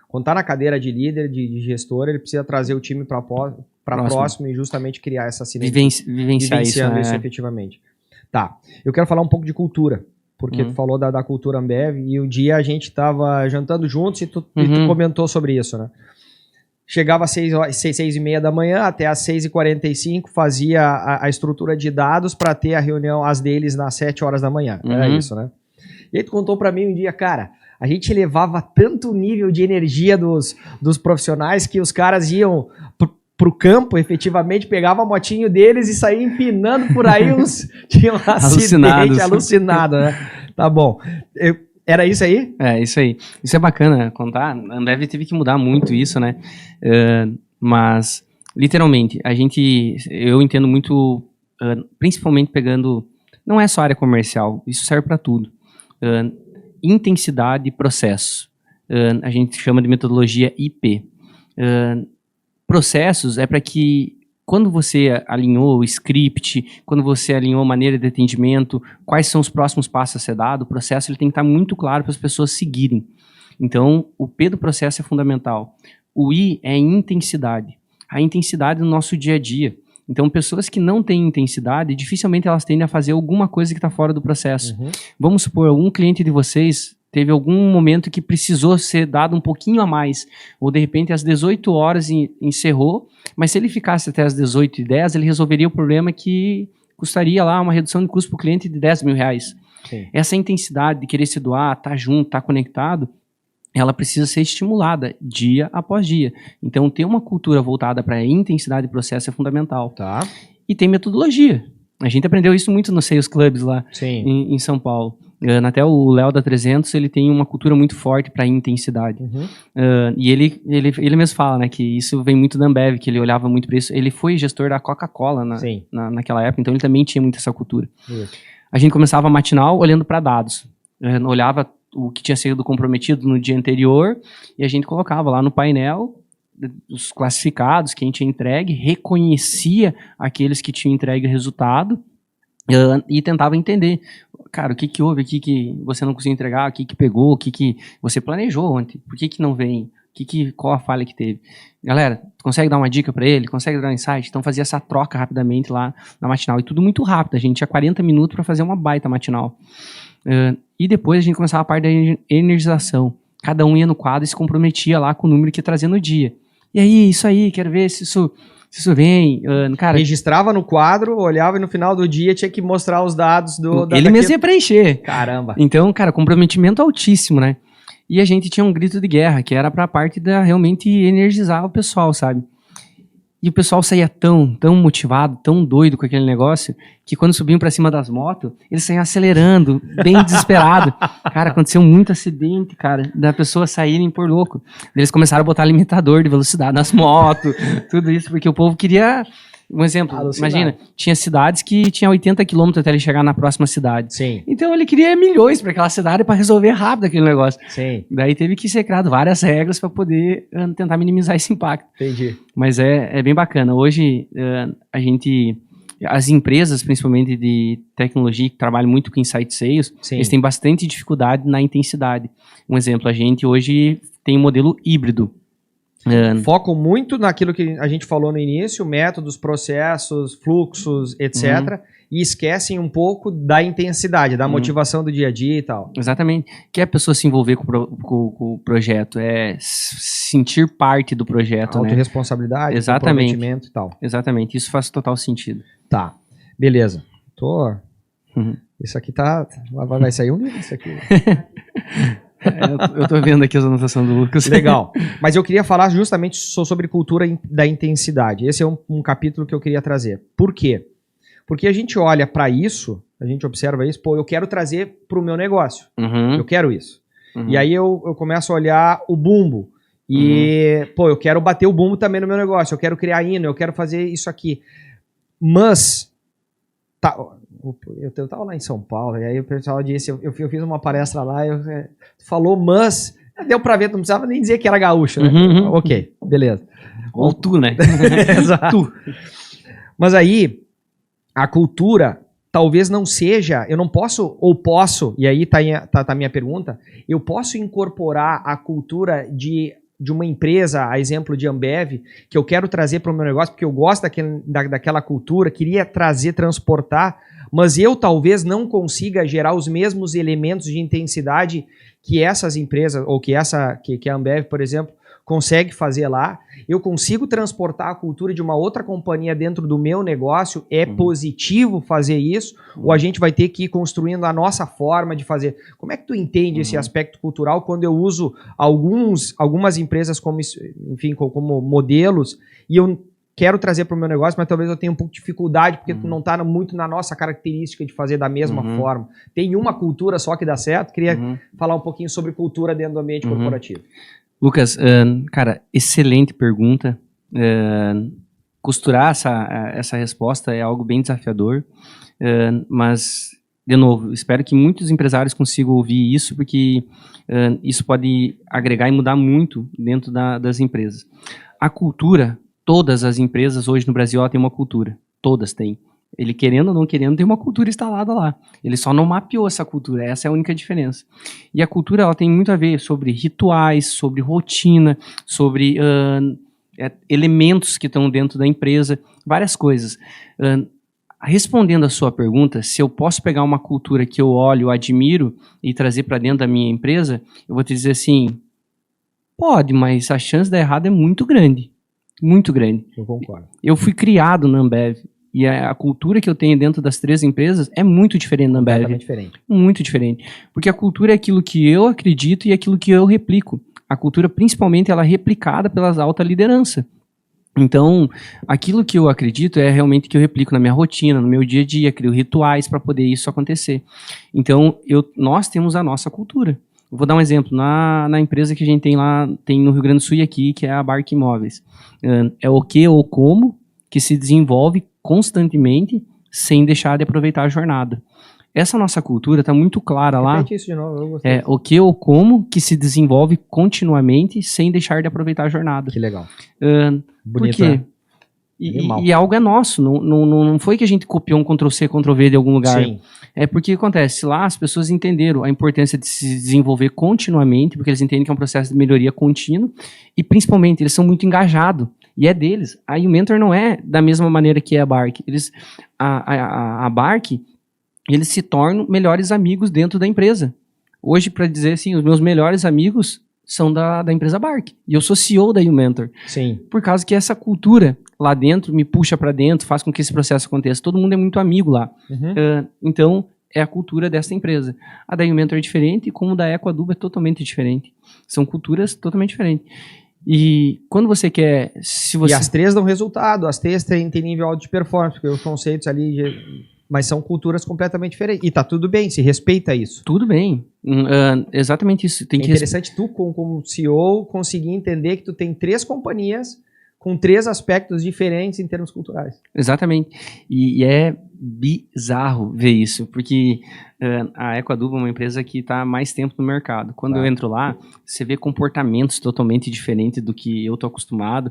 quando tá na cadeira de líder, de gestor, ele precisa trazer o time para próximo e justamente criar essa sinergia. Vivenciar Vivenciando isso efetivamente. Tá, eu quero falar um pouco de cultura, porque tu falou da cultura Ambev e um dia a gente tava jantando juntos e tu comentou sobre isso, né? Chegava às 6h30 da manhã, até às 6h45 fazia a estrutura de dados para ter a reunião, as deles, nas 7 horas da manhã. Era isso, né? E aí tu contou para mim um dia, cara, a gente elevava tanto o nível de energia dos profissionais que os caras iam pro campo, efetivamente, pegavam a motinho deles e saíam empinando por aí tinha um acidente alucinado, né? Tá bom. Era isso aí? É, isso aí. Isso é bacana contar. A Ambev teve que mudar muito isso, né? Mas, literalmente, eu entendo muito, principalmente pegando, não é só área comercial, isso serve para tudo. Intensidade e processo. A gente chama de metodologia IP. Processos é para que, quando você alinhou o script, quando você alinhou a maneira de atendimento, quais são os próximos passos a ser dado, o processo ele tem que estar muito claro para as pessoas seguirem. Então, o P do processo é fundamental. O I é intensidade. A intensidade no nosso dia a dia. Então, pessoas que não têm intensidade, dificilmente elas tendem a fazer alguma coisa que está fora do processo. Vamos supor, algum cliente de vocês teve algum momento que precisou ser dado um pouquinho a mais, ou de repente às 18 horas encerrou, mas se ele ficasse até às 18h10, ele resolveria o problema que custaria lá uma redução de custo para o cliente de R$10 mil. Sim. Essa intensidade de querer se doar, estar junto, estar conectado, ela precisa ser estimulada dia após dia. Então, ter uma cultura voltada para a intensidade de processo é fundamental. Tá. E tem metodologia. A gente aprendeu isso muito nos Sales Clubs lá em São Paulo. Até o Léo da 300, ele tem uma cultura muito forte para intensidade. E ele mesmo fala, né, que isso vem muito da Ambev, que ele olhava muito para isso. Ele foi gestor da Coca-Cola naquela época, então ele também tinha muito essa cultura. A gente começava matinal olhando para dados. Olhava o que tinha sido comprometido no dia anterior e a gente colocava lá no painel os classificados, quem tinha entregue, reconhecia aqueles que tinham entregue o resultado e tentava entender, cara, o que que houve, o que que você não conseguiu entregar, o que que pegou, o que que você planejou ontem, por que que não vem, qual a falha que teve. Galera, consegue dar uma dica para ele? Consegue dar um insight? Então fazia essa troca rapidamente lá na matinal, e tudo muito rápido, a gente tinha 40 minutos para fazer uma baita matinal. E depois a gente começava a parte da energização. Cada um ia no quadro e se comprometia lá com o número que ia trazer no dia. E aí, isso aí, quero ver se isso vem. Cara, registrava no quadro, olhava e no final do dia tinha que mostrar os dados ele mesmo ia preencher. Caramba. Então, cara, comprometimento altíssimo, né? E a gente tinha um grito de guerra, que era pra parte da realmente energizar o pessoal, sabe? E o pessoal saía tão motivado, tão doido com aquele negócio, que quando subiam pra cima das motos, eles saíam acelerando, bem desesperado. Cara, aconteceu muito acidente, cara, da pessoa saírem por louco. Eles começaram a botar limitador de velocidade nas motos, tudo isso, porque o povo queria... Um exemplo, imagina, tinha cidades que tinha 80 km até ele chegar na próxima cidade. Sim. Então ele queria milhões para aquela cidade para resolver rápido aquele negócio. Sim. Daí teve que ser criado várias regras para poder tentar minimizar esse impacto. Entendi. Mas é bem bacana. Hoje, as empresas, principalmente de tecnologia, que trabalham muito com Insight Sales, eles têm bastante dificuldade na intensidade. Um exemplo, a gente hoje tem um modelo híbrido. Foco muito naquilo que a gente falou no início, métodos, processos, fluxos, etc. e esquecem um pouco da intensidade, da motivação do dia a dia e tal. Exatamente. Que a pessoa se envolver com o projeto, é sentir parte do projeto, né? Autorresponsabilidade, Exatamente. comprometimento e tal. Exatamente, isso faz total sentido. Tá, beleza. Isso aqui vai sair um livro, isso aqui. Eu tô vendo aqui as anotações do Lucas. Legal. Mas eu queria falar justamente sobre cultura da intensidade. Esse é um capítulo que eu queria trazer. Por quê? Porque a gente olha para isso, a gente observa isso, eu quero trazer para o meu negócio. Eu quero isso. E aí eu começo a olhar o bumbo. E, eu quero bater o bumbo também no meu negócio. Eu quero criar hino, eu quero fazer isso aqui. Mas, eu tava lá em São Paulo, e aí o pessoal disse, eu fiz uma palestra lá, falou mas, deu pra ver, não precisava nem dizer que era gaúcho, né? Ok, beleza. Ou tu, né? Exato. Mas aí, a cultura talvez não seja, eu não posso, ou posso, e aí tá a minha pergunta, eu posso incorporar a cultura de uma empresa, a exemplo de Ambev, que eu quero trazer para o meu negócio, porque eu gosto daquela cultura, queria transportar, mas eu talvez não consiga gerar os mesmos elementos de intensidade que essas empresas, ou que a Ambev, por exemplo, consegue fazer lá. Eu consigo transportar a cultura de uma outra companhia dentro do meu negócio, é positivo fazer isso, ou a gente vai ter que ir construindo a nossa forma de fazer. Como é que tu entende esse aspecto cultural quando eu uso algumas empresas como modelos, e eu quero trazer para o meu negócio, mas talvez eu tenha um pouco de dificuldade, porque tu não está muito na nossa característica de fazer da mesma forma. Tem uma cultura só que dá certo? Queria falar um pouquinho sobre cultura dentro do ambiente corporativo. Lucas, cara, excelente pergunta. Costurar essa resposta é algo bem desafiador, mas, de novo, espero que muitos empresários consigam ouvir isso, porque isso pode agregar e mudar muito dentro das empresas. A cultura, todas as empresas hoje no Brasil têm uma cultura, todas têm. Ele, querendo ou não querendo, tem uma cultura instalada lá. Ele só não mapeou essa cultura, essa é a única diferença. E a cultura, ela tem muito a ver sobre rituais, sobre rotina, sobre elementos que estão dentro da empresa, várias coisas. Respondendo a sua pergunta, se eu posso pegar uma cultura que eu olho, admiro e trazer para dentro da minha empresa, eu vou te dizer assim, pode, mas a chance de dar errado é muito grande. Muito grande. Eu concordo. Eu fui criado na Ambev. E a cultura que eu tenho dentro das 3 empresas é muito diferente da Ambev. Completamente diferente. Muito diferente. Porque a cultura é aquilo que eu acredito e aquilo que eu replico. A cultura, principalmente, ela é replicada pela alta liderança. Então, aquilo que eu acredito é realmente que eu replico na minha rotina, no meu dia a dia, crio rituais para poder isso acontecer. Então, nós temos a nossa cultura. Eu vou dar um exemplo. Na empresa que a gente tem lá, tem no Rio Grande do Sul e aqui, que é a Bark Imóveis. É o que ou como que se desenvolve constantemente, sem deixar de aproveitar a jornada. Essa nossa cultura está muito clara lá. Repete isso de novo, eu gostei. O que ou como que se desenvolve continuamente, sem deixar de aproveitar a jornada. Que legal. Por quê? E algo é nosso, não foi que a gente copiou um Ctrl-C, Ctrl-V de algum lugar. Sim. É porque acontece, lá as pessoas entenderam a importância de se desenvolver continuamente, porque eles entendem que é um processo de melhoria contínuo, e principalmente, eles são muito engajados. E é deles. Aí o Mentor não é da mesma maneira que é a Bark. A Bark, eles se tornam melhores amigos dentro da empresa. Hoje, para dizer assim, os meus melhores amigos são da empresa Bark. E eu sou CEO da Mentor. Sim. Por causa que essa cultura lá dentro me puxa para dentro, faz com que esse processo aconteça. Todo mundo é muito amigo lá. Então, é a cultura dessa empresa. A da Mentor é diferente, como da EcoAduba é totalmente diferente. São culturas totalmente diferentes. E quando você quer... E as 3 dão resultado, as 3 têm nível alto de performance, porque os conceitos ali... Mas são culturas completamente diferentes. E tá tudo bem, se respeita isso. Tudo bem. Exatamente isso. Tem é interessante tu, como CEO, conseguir entender que tu tem 3 companhias com 3 aspectos diferentes em termos culturais. Exatamente. E é bizarro ver isso, porque a EcoAduba é uma empresa que está há mais tempo no mercado. Quando eu entro lá, você vê comportamentos totalmente diferentes do que eu estou acostumado.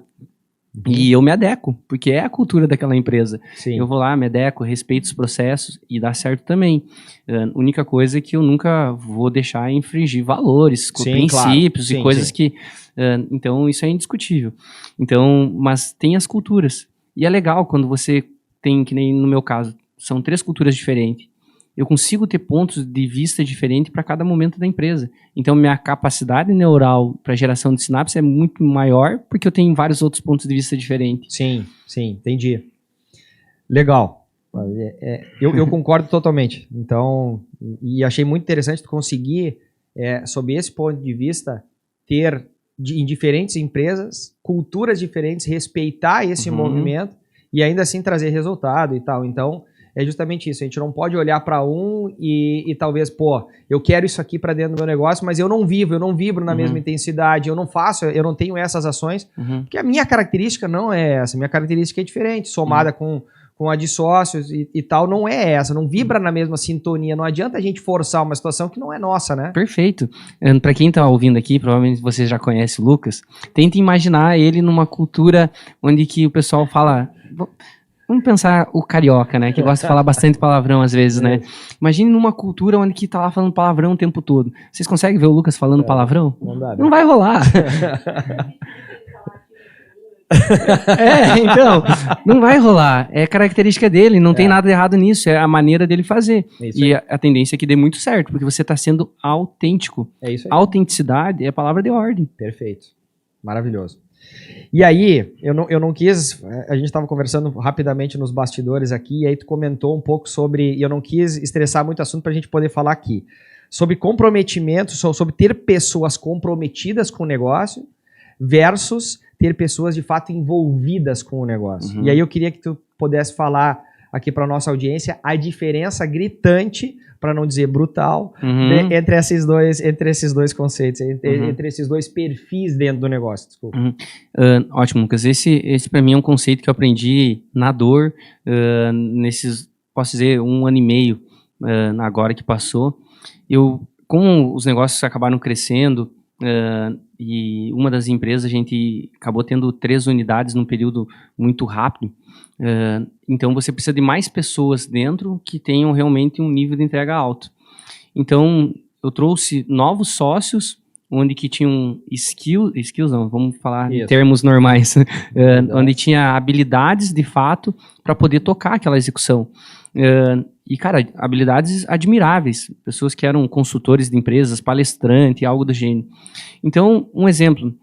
E eu me adequo, porque é a cultura daquela empresa. Sim. Eu vou lá, me adequo, respeito os processos e dá certo também. A única coisa é que eu nunca vou deixar infringir valores, princípios e coisas que... então, isso é indiscutível. Então, mas tem as culturas. E é legal quando você tem, que nem no meu caso, são 3 culturas diferentes. Eu consigo ter pontos de vista diferentes para cada momento da empresa. Então, minha capacidade neural para geração de sinapse é muito maior, porque eu tenho vários outros pontos de vista diferentes. Sim, entendi. Legal. Eu concordo totalmente. Então, e achei muito interessante tu conseguir, sob esse ponto de vista, ter em diferentes empresas, culturas diferentes, respeitar esse movimento e ainda assim trazer resultado e tal. Então, é justamente isso. A gente não pode olhar para e talvez, eu quero isso aqui para dentro do meu negócio, mas eu não vibro na mesma intensidade, eu não tenho essas ações, porque a minha característica não é essa. Minha característica é diferente, somada com a de sócios e tal, não é essa, não vibra na mesma sintonia. Não adianta a gente forçar uma situação que não é nossa, né? Perfeito. Para quem tá ouvindo aqui, provavelmente você já conhece o Lucas, tenta imaginar ele numa cultura onde que o pessoal fala... Vamos pensar o carioca, né? Que gosta de falar bastante palavrão às vezes, né? Imagine numa cultura onde que tá lá falando palavrão o tempo todo. Vocês conseguem ver o Lucas falando palavrão? Não dá, né? Não vai rolar. Então, não vai rolar. É característica dele, não tem nada de errado nisso, é a maneira dele fazer. E a tendência é que dê muito certo, porque você está sendo autêntico. É isso aí. Autenticidade é a palavra de ordem. Perfeito. Maravilhoso. E aí, eu não quis, a gente estava conversando rapidamente nos bastidores aqui, e aí tu comentou um pouco sobre, e eu não quis estressar muito o assunto para a gente poder falar aqui, sobre comprometimento, sobre ter pessoas comprometidas com o negócio versus ter pessoas de fato envolvidas com o negócio. E aí eu queria que tu pudesse falar aqui para nossa audiência a diferença gritante, para não dizer brutal, entre esses dois conceitos, entre esses dois perfis dentro do negócio. Desculpa. Ótimo, Lucas. Esse para mim é um conceito que eu aprendi na dor, nesses, posso dizer, 1 ano e meio agora que passou. Como os negócios acabaram crescendo, e uma das empresas a gente acabou tendo 3 unidades num período muito rápido, então você precisa de mais pessoas dentro que tenham realmente um nível de entrega alto. Então eu trouxe novos sócios onde que tinham skills não, vamos falar em termos normais, onde tinha habilidades de fato para poder tocar aquela execução. E, cara, habilidades admiráveis, pessoas que eram consultores de empresas, palestrante, algo do gênero. Então, um exemplo,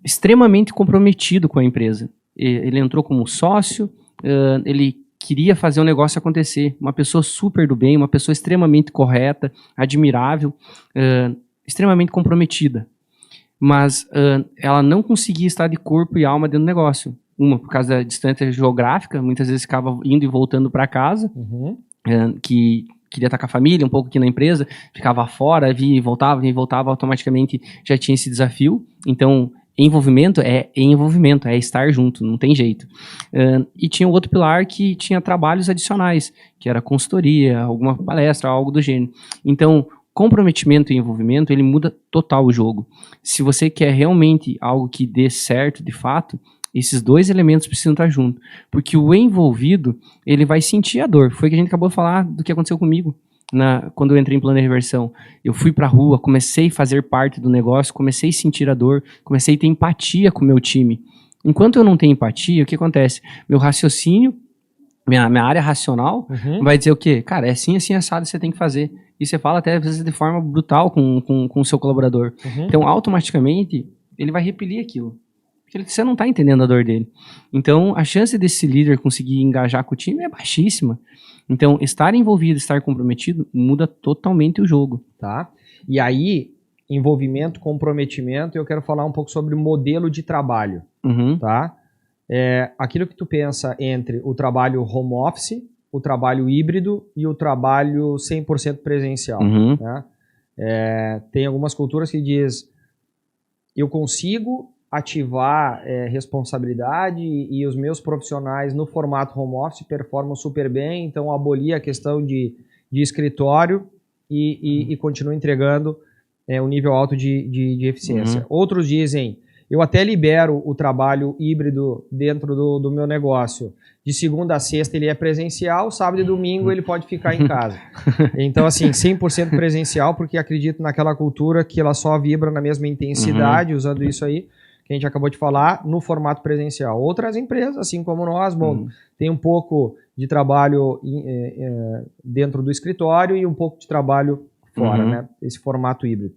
extremamente comprometido com a empresa. Ele entrou como sócio, ele queria fazer o negócio acontecer. Uma pessoa super do bem, uma pessoa extremamente correta, admirável, extremamente comprometida. Mas ela não conseguia estar de corpo e alma dentro do negócio. Uma, por causa da distância geográfica, muitas vezes ficava indo e voltando para casa, que queria estar com a família, um pouco aqui na empresa, ficava fora, via e voltava, automaticamente já tinha esse desafio. Então, envolvimento, é estar junto, não tem jeito. E tinha um outro pilar que tinha trabalhos adicionais, que era consultoria, alguma palestra, algo do gênero. Então, comprometimento e envolvimento, ele muda total o jogo. Se você quer realmente algo que dê certo, de fato, esses 2 elementos precisam estar juntos. Porque o envolvido, ele vai sentir a dor. Foi o que a gente acabou de falar do que aconteceu comigo quando eu entrei em plano de reversão. Eu fui pra rua, comecei a fazer parte do negócio, comecei a sentir a dor, comecei a ter empatia com o meu time. Enquanto eu não tenho empatia, o que acontece? Meu raciocínio, minha área racional, vai dizer o quê? Cara, é assim, assado, você tem que fazer. E você fala até, às vezes, de forma brutal com o seu colaborador. Então, automaticamente, ele vai repelir aquilo. Porque você não está entendendo a dor dele. Então, a chance desse líder conseguir engajar com o time é baixíssima. Então, estar envolvido, estar comprometido, muda totalmente o jogo. Tá? E aí, envolvimento, comprometimento, eu quero falar um pouco sobre modelo de trabalho. Tá? Aquilo que tu pensa entre o trabalho home office, o trabalho híbrido e o trabalho 100% presencial. Tá? Tem algumas culturas que diz, eu consigo ativar responsabilidade e os meus profissionais no formato home office performam super bem, então abolir a questão de escritório e continuo entregando um nível alto de eficiência. Outros dizem, eu até libero o trabalho híbrido dentro do meu negócio. De segunda a sexta ele é presencial, sábado e domingo ele pode ficar em casa. Então, assim, 100% presencial, porque acredito naquela cultura que ela só vibra na mesma intensidade, usando isso aí. que a gente acabou de falar, no formato presencial. Outras empresas, assim como nós, tem um pouco de trabalho dentro do escritório e um pouco de trabalho fora, né? Esse formato híbrido.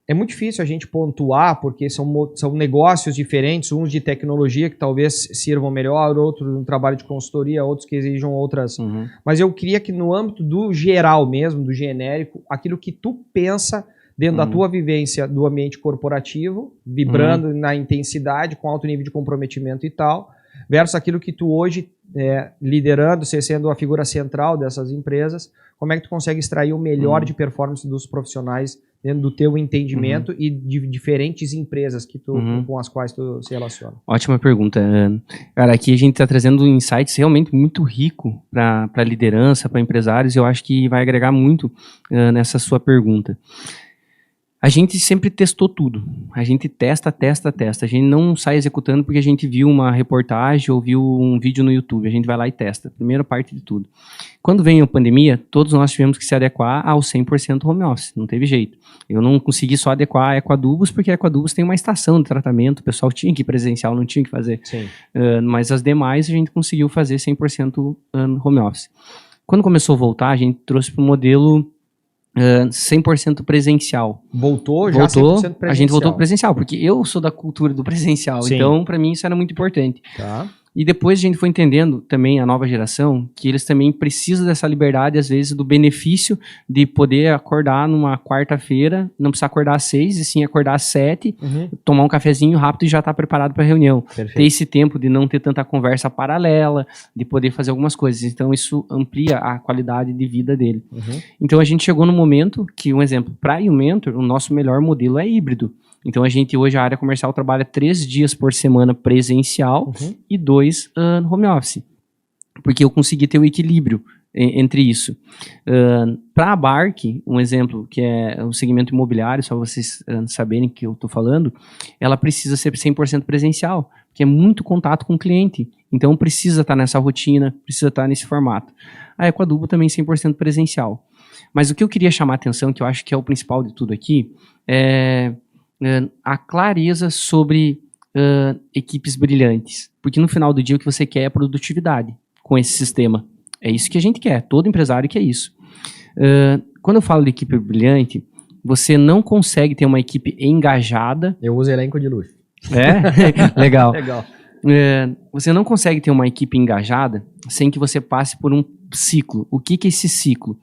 É muito difícil a gente pontuar, porque são negócios diferentes, uns de tecnologia que talvez sirvam melhor, outros no trabalho de consultoria, outros que exijam outras. Mas eu queria que no âmbito do geral mesmo, do genérico, aquilo que tu pensa dentro da tua vivência do ambiente corporativo, vibrando na intensidade, com alto nível de comprometimento e tal, versus aquilo que tu hoje, liderando, sendo a figura central dessas empresas, como é que tu consegue extrair o melhor de performance dos profissionais dentro do teu entendimento e de diferentes empresas que com as quais tu se relaciona? Ótima pergunta. Cara, aqui a gente está trazendo insights realmente muito rico para liderança, para empresários, e eu acho que vai agregar muito nessa sua pergunta. A gente sempre testou tudo. A gente testa. A gente não sai executando porque a gente viu uma reportagem ou viu um vídeo no YouTube. A gente vai lá e testa. Primeira parte de tudo. Quando veio a pandemia, todos nós tivemos que se adequar ao 100% home office. Não teve jeito. Eu não consegui só adequar a Equadubos, porque a Equadubos tem uma estação de tratamento. O pessoal tinha que ir presencial, não tinha que fazer. Mas as demais a gente conseguiu fazer 100% home office. Quando começou a voltar, a gente trouxe para o modelo 100% presencial. Voltou já 100% presencial. A gente voltou presencial, porque eu sou da cultura do presencial, então para mim isso era muito importante. Tá. E depois a gente foi entendendo também, a nova geração, que eles também precisam dessa liberdade, às vezes, do benefício de poder acordar numa quarta-feira, não precisar acordar às 6, e sim acordar às 7, tomar um cafezinho rápido e já estar preparado para a reunião. Perfeito. Ter esse tempo de não ter tanta conversa paralela, de poder fazer algumas coisas. Então isso amplia a qualidade de vida dele. Então a gente chegou no momento que, um exemplo, para o Mentor, o nosso melhor modelo é híbrido. Então a gente hoje, a área comercial, trabalha 3 dias por semana presencial e 2 home office. Porque eu consegui ter o equilíbrio entre isso. Para a Bark, um exemplo, que é o segmento imobiliário, só vocês saberem que eu estou falando, ela precisa ser 100% presencial, porque é muito contato com o cliente. Então precisa estar nessa rotina, precisa estar nesse formato. A Equadubo também 100% presencial. Mas o que eu queria chamar a atenção, que eu acho que é o principal de tudo aqui, é a clareza sobre equipes brilhantes. Porque no final do dia o que você quer é produtividade com esse sistema. É isso que a gente quer, todo empresário quer isso. Quando eu falo de equipe brilhante, você não consegue ter uma equipe engajada. Eu uso elenco de luxo. Legal. Legal. Você não consegue ter uma equipe engajada sem que você passe por um ciclo. O que é esse ciclo?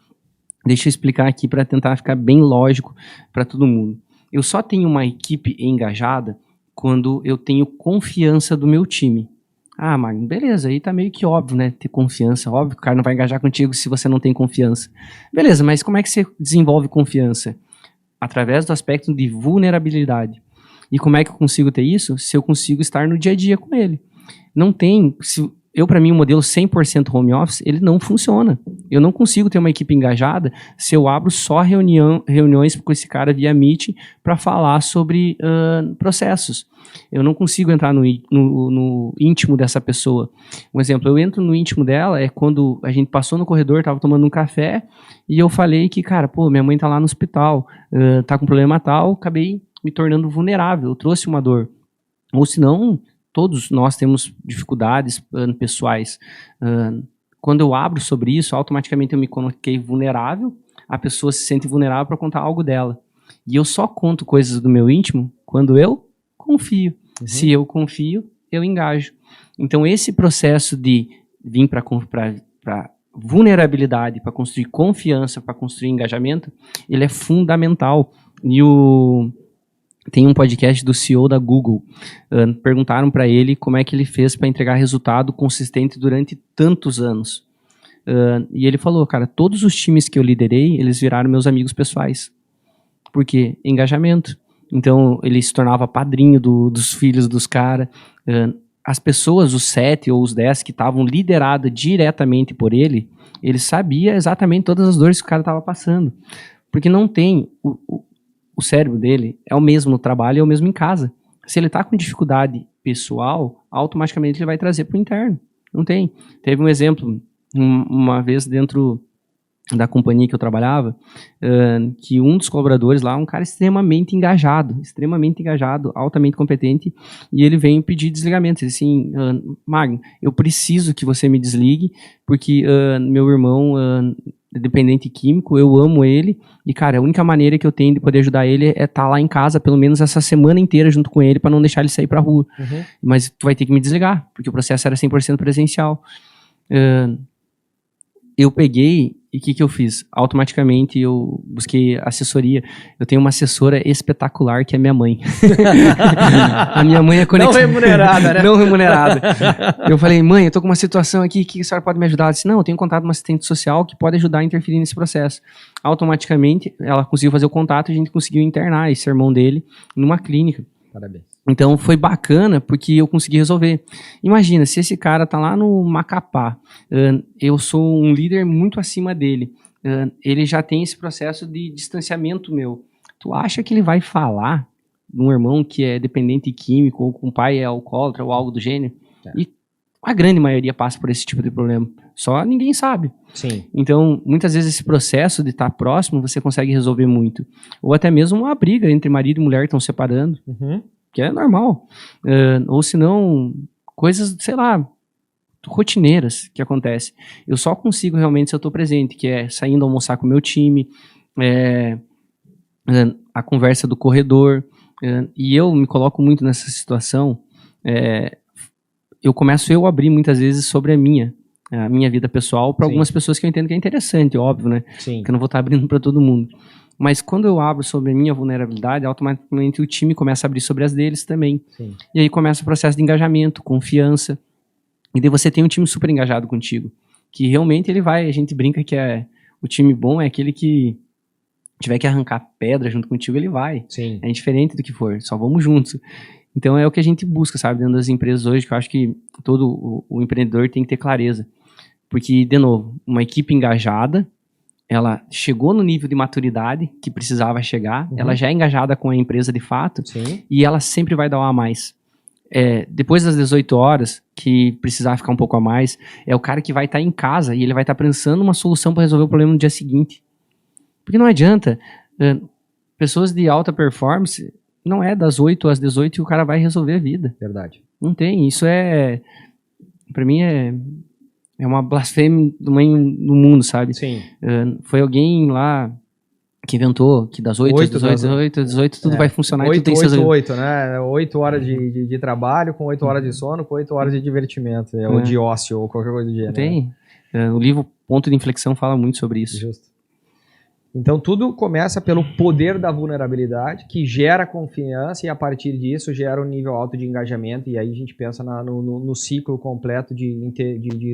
Deixa eu explicar aqui para tentar ficar bem lógico para todo mundo. Eu só tenho uma equipe engajada quando eu tenho confiança do meu time. Ah, Magno, beleza, aí tá meio que óbvio, né? Ter confiança. Óbvio que o cara não vai engajar contigo se você não tem confiança. Beleza, mas como é que você desenvolve confiança? Através do aspecto de vulnerabilidade. E como é que eu consigo ter isso? Se eu consigo estar no dia a dia com ele. Não tem... Para mim, o modelo 100% home office, ele não funciona. Eu não consigo ter uma equipe engajada se eu abro só reuniões com esse cara via Meet para falar sobre processos. Eu não consigo entrar no íntimo dessa pessoa. Um exemplo, eu entro no íntimo dela quando a gente passou no corredor, estava tomando um café, e eu falei que, cara, minha mãe tá lá no hospital, tá com problema tal, acabei me tornando vulnerável, eu trouxe uma dor. Ou senão... Todos nós temos dificuldades pessoais. Quando eu abro sobre isso, automaticamente eu me coloquei vulnerável, a pessoa se sente vulnerável para contar algo dela. E eu só conto coisas do meu íntimo quando eu confio. Se eu confio, eu engajo. Então esse processo de vir para vulnerabilidade, para construir confiança, para construir engajamento, ele é fundamental. E tem um podcast do CEO da Google. Perguntaram para ele como é que ele fez para entregar resultado consistente durante tantos anos. E ele falou, cara, todos os times que eu liderei, eles viraram meus amigos pessoais. Por quê? Engajamento. Então, ele se tornava padrinho dos filhos dos caras. As pessoas, os 7 ou os 10 que estavam lideradas diretamente por ele, ele sabia exatamente todas as dores que o cara estava passando. Porque não tem... O cérebro dele é o mesmo no trabalho e é o mesmo em casa. Se ele está com dificuldade pessoal, automaticamente ele vai trazer para o interno. Não tem. Teve um exemplo, uma vez dentro da companhia que eu trabalhava, que um dos colaboradores lá é um cara extremamente engajado, altamente competente, e ele veio pedir desligamento. Ele disse assim, Magno, eu preciso que você me desligue, porque meu irmão é dependente químico, eu amo ele, e cara, a única maneira que eu tenho de poder ajudar ele é estar lá em casa, pelo menos essa semana inteira junto com ele, para não deixar ele sair pra rua. Mas tu vai ter que me desligar, porque o processo era 100% presencial. Eu peguei, e o que eu fiz? Automaticamente eu busquei assessoria. Eu tenho uma assessora espetacular, que é minha mãe. A minha mãe é conectada. Não remunerada, né? Não remunerada. Eu falei, mãe, eu tô com uma situação aqui, que a senhora pode me ajudar? Ela disse, não, eu tenho contato com uma assistente social que pode ajudar a interferir nesse processo. Automaticamente, ela conseguiu fazer o contato e a gente conseguiu internar esse irmão dele numa clínica. Parabéns. Então foi bacana porque eu consegui resolver. Imagina, se esse cara tá lá no Macapá, eu sou um líder muito acima dele, ele já tem esse processo de distanciamento meu. Tu acha que ele vai falar de um irmão que é dependente químico, ou com o pai é alcoólatra, ou algo do gênero? E a grande maioria passa por esse tipo de problema. Só ninguém sabe. Sim. Então, muitas vezes esse processo de estar próximo, você consegue resolver muito. Ou até mesmo uma briga entre marido e mulher que estão separando. Que é normal. Ou se não, coisas, sei lá, rotineiras que acontecem. Eu só consigo realmente se eu estou presente, que é saindo almoçar com o meu time, a conversa do corredor, e eu me coloco muito nessa situação, eu começo a abrir muitas vezes sobre a minha vida pessoal para algumas pessoas que eu entendo que é interessante, óbvio, né? Sim. Que eu não vou estar abrindo para todo mundo. Mas quando eu abro sobre a minha vulnerabilidade, automaticamente o time começa a abrir sobre as deles também. Sim. E aí começa o processo de engajamento, confiança. E daí você tem um time super engajado contigo. Que realmente ele vai, a gente brinca que o time bom é aquele que tiver que arrancar pedra junto contigo, ele vai. Sim. É indiferente do que for, só vamos juntos. Então é o que a gente busca, sabe, dentro das empresas hoje, que eu acho que todo o empreendedor tem que ter clareza. Porque, de novo, uma equipe engajada, ela chegou no nível de maturidade que precisava chegar, ela já é engajada com a empresa de fato, e ela sempre vai dar um a mais. Depois das 18 horas, que precisar ficar um pouco a mais, é o cara que vai estar em casa e ele vai estar pensando uma solução para resolver o problema no dia seguinte. Porque não adianta, pessoas de alta performance, não é das 8 às 18 que o cara vai resolver a vida. Verdade. Não tem, isso para mim é uma blasfêmia do mundo, sabe? Sim. Foi alguém lá que inventou que das 8 às 18 tudo vai funcionar. 8, e tudo tem 8, né? 8 horas de trabalho com 8 horas de sono, com 8 horas de divertimento, ou de ócio, ou qualquer coisa do gênero. Tem. O livro Ponto de Inflexão fala muito sobre isso. Justo. Então tudo começa pelo poder da vulnerabilidade, que gera confiança e a partir disso gera um nível alto de engajamento, e aí a gente pensa no ciclo completo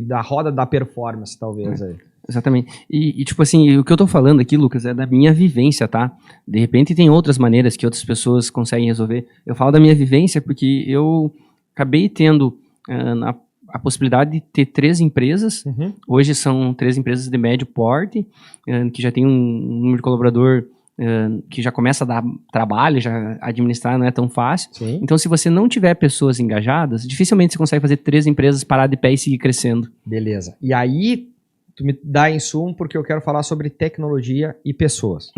da roda da performance, talvez. Aí. Exatamente. E tipo assim, o que eu tô falando aqui, Lucas, é da minha vivência, tá? De repente tem outras maneiras que outras pessoas conseguem resolver. Eu falo da minha vivência porque eu acabei tendo a possibilidade de ter 3 empresas. Hoje são 3 empresas de médio porte, que já tem um número de colaborador que já começa a dar trabalho, já administrar não é tão fácil. Sim. Então, se você não tiver pessoas engajadas, dificilmente você consegue fazer 3 empresas parar de pé e seguir crescendo. Beleza. E aí, tu me dá insumo porque eu quero falar sobre tecnologia e pessoas.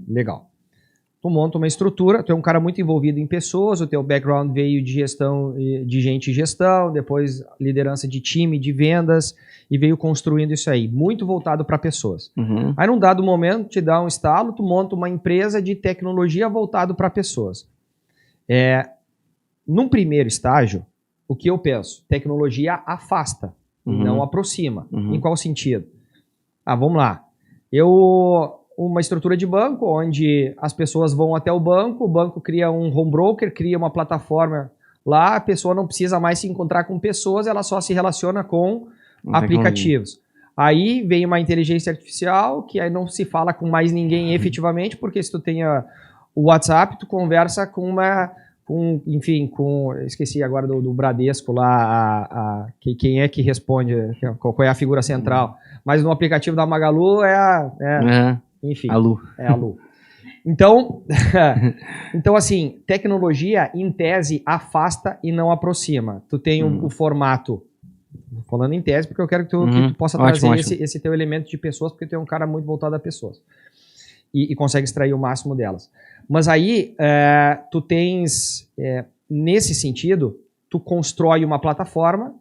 Legal. Tu monta uma estrutura, tu é um cara muito envolvido em pessoas, o teu background veio de gestão, de gente em gestão, depois liderança de time, de vendas, e veio construindo isso aí, muito voltado para pessoas. Aí num dado momento, te dá um estalo, tu monta uma empresa de tecnologia voltado para pessoas. Num primeiro estágio, o que eu penso? Tecnologia afasta, não aproxima. Em qual sentido? Vamos lá. Uma estrutura de banco, onde as pessoas vão até o banco cria um home broker, cria uma plataforma lá, a pessoa não precisa mais se encontrar com pessoas, ela só se relaciona com aplicativos. Aí vem uma inteligência artificial, que aí não se fala com mais ninguém efetivamente, porque se tu tem o WhatsApp, tu conversa com esqueci agora do Bradesco lá, quem é que responde, qual é a figura central, mas no aplicativo da Magalu enfim, a Lu. A Lu. Então, assim, tecnologia, em tese, afasta e não aproxima. Tu tem o formato falando em tese, porque eu quero que tu possa trazer esse teu elemento de pessoas, porque tu é um cara muito voltado a pessoas. E consegue extrair o máximo delas. Mas aí, tu tens, nesse sentido, tu constrói uma plataforma,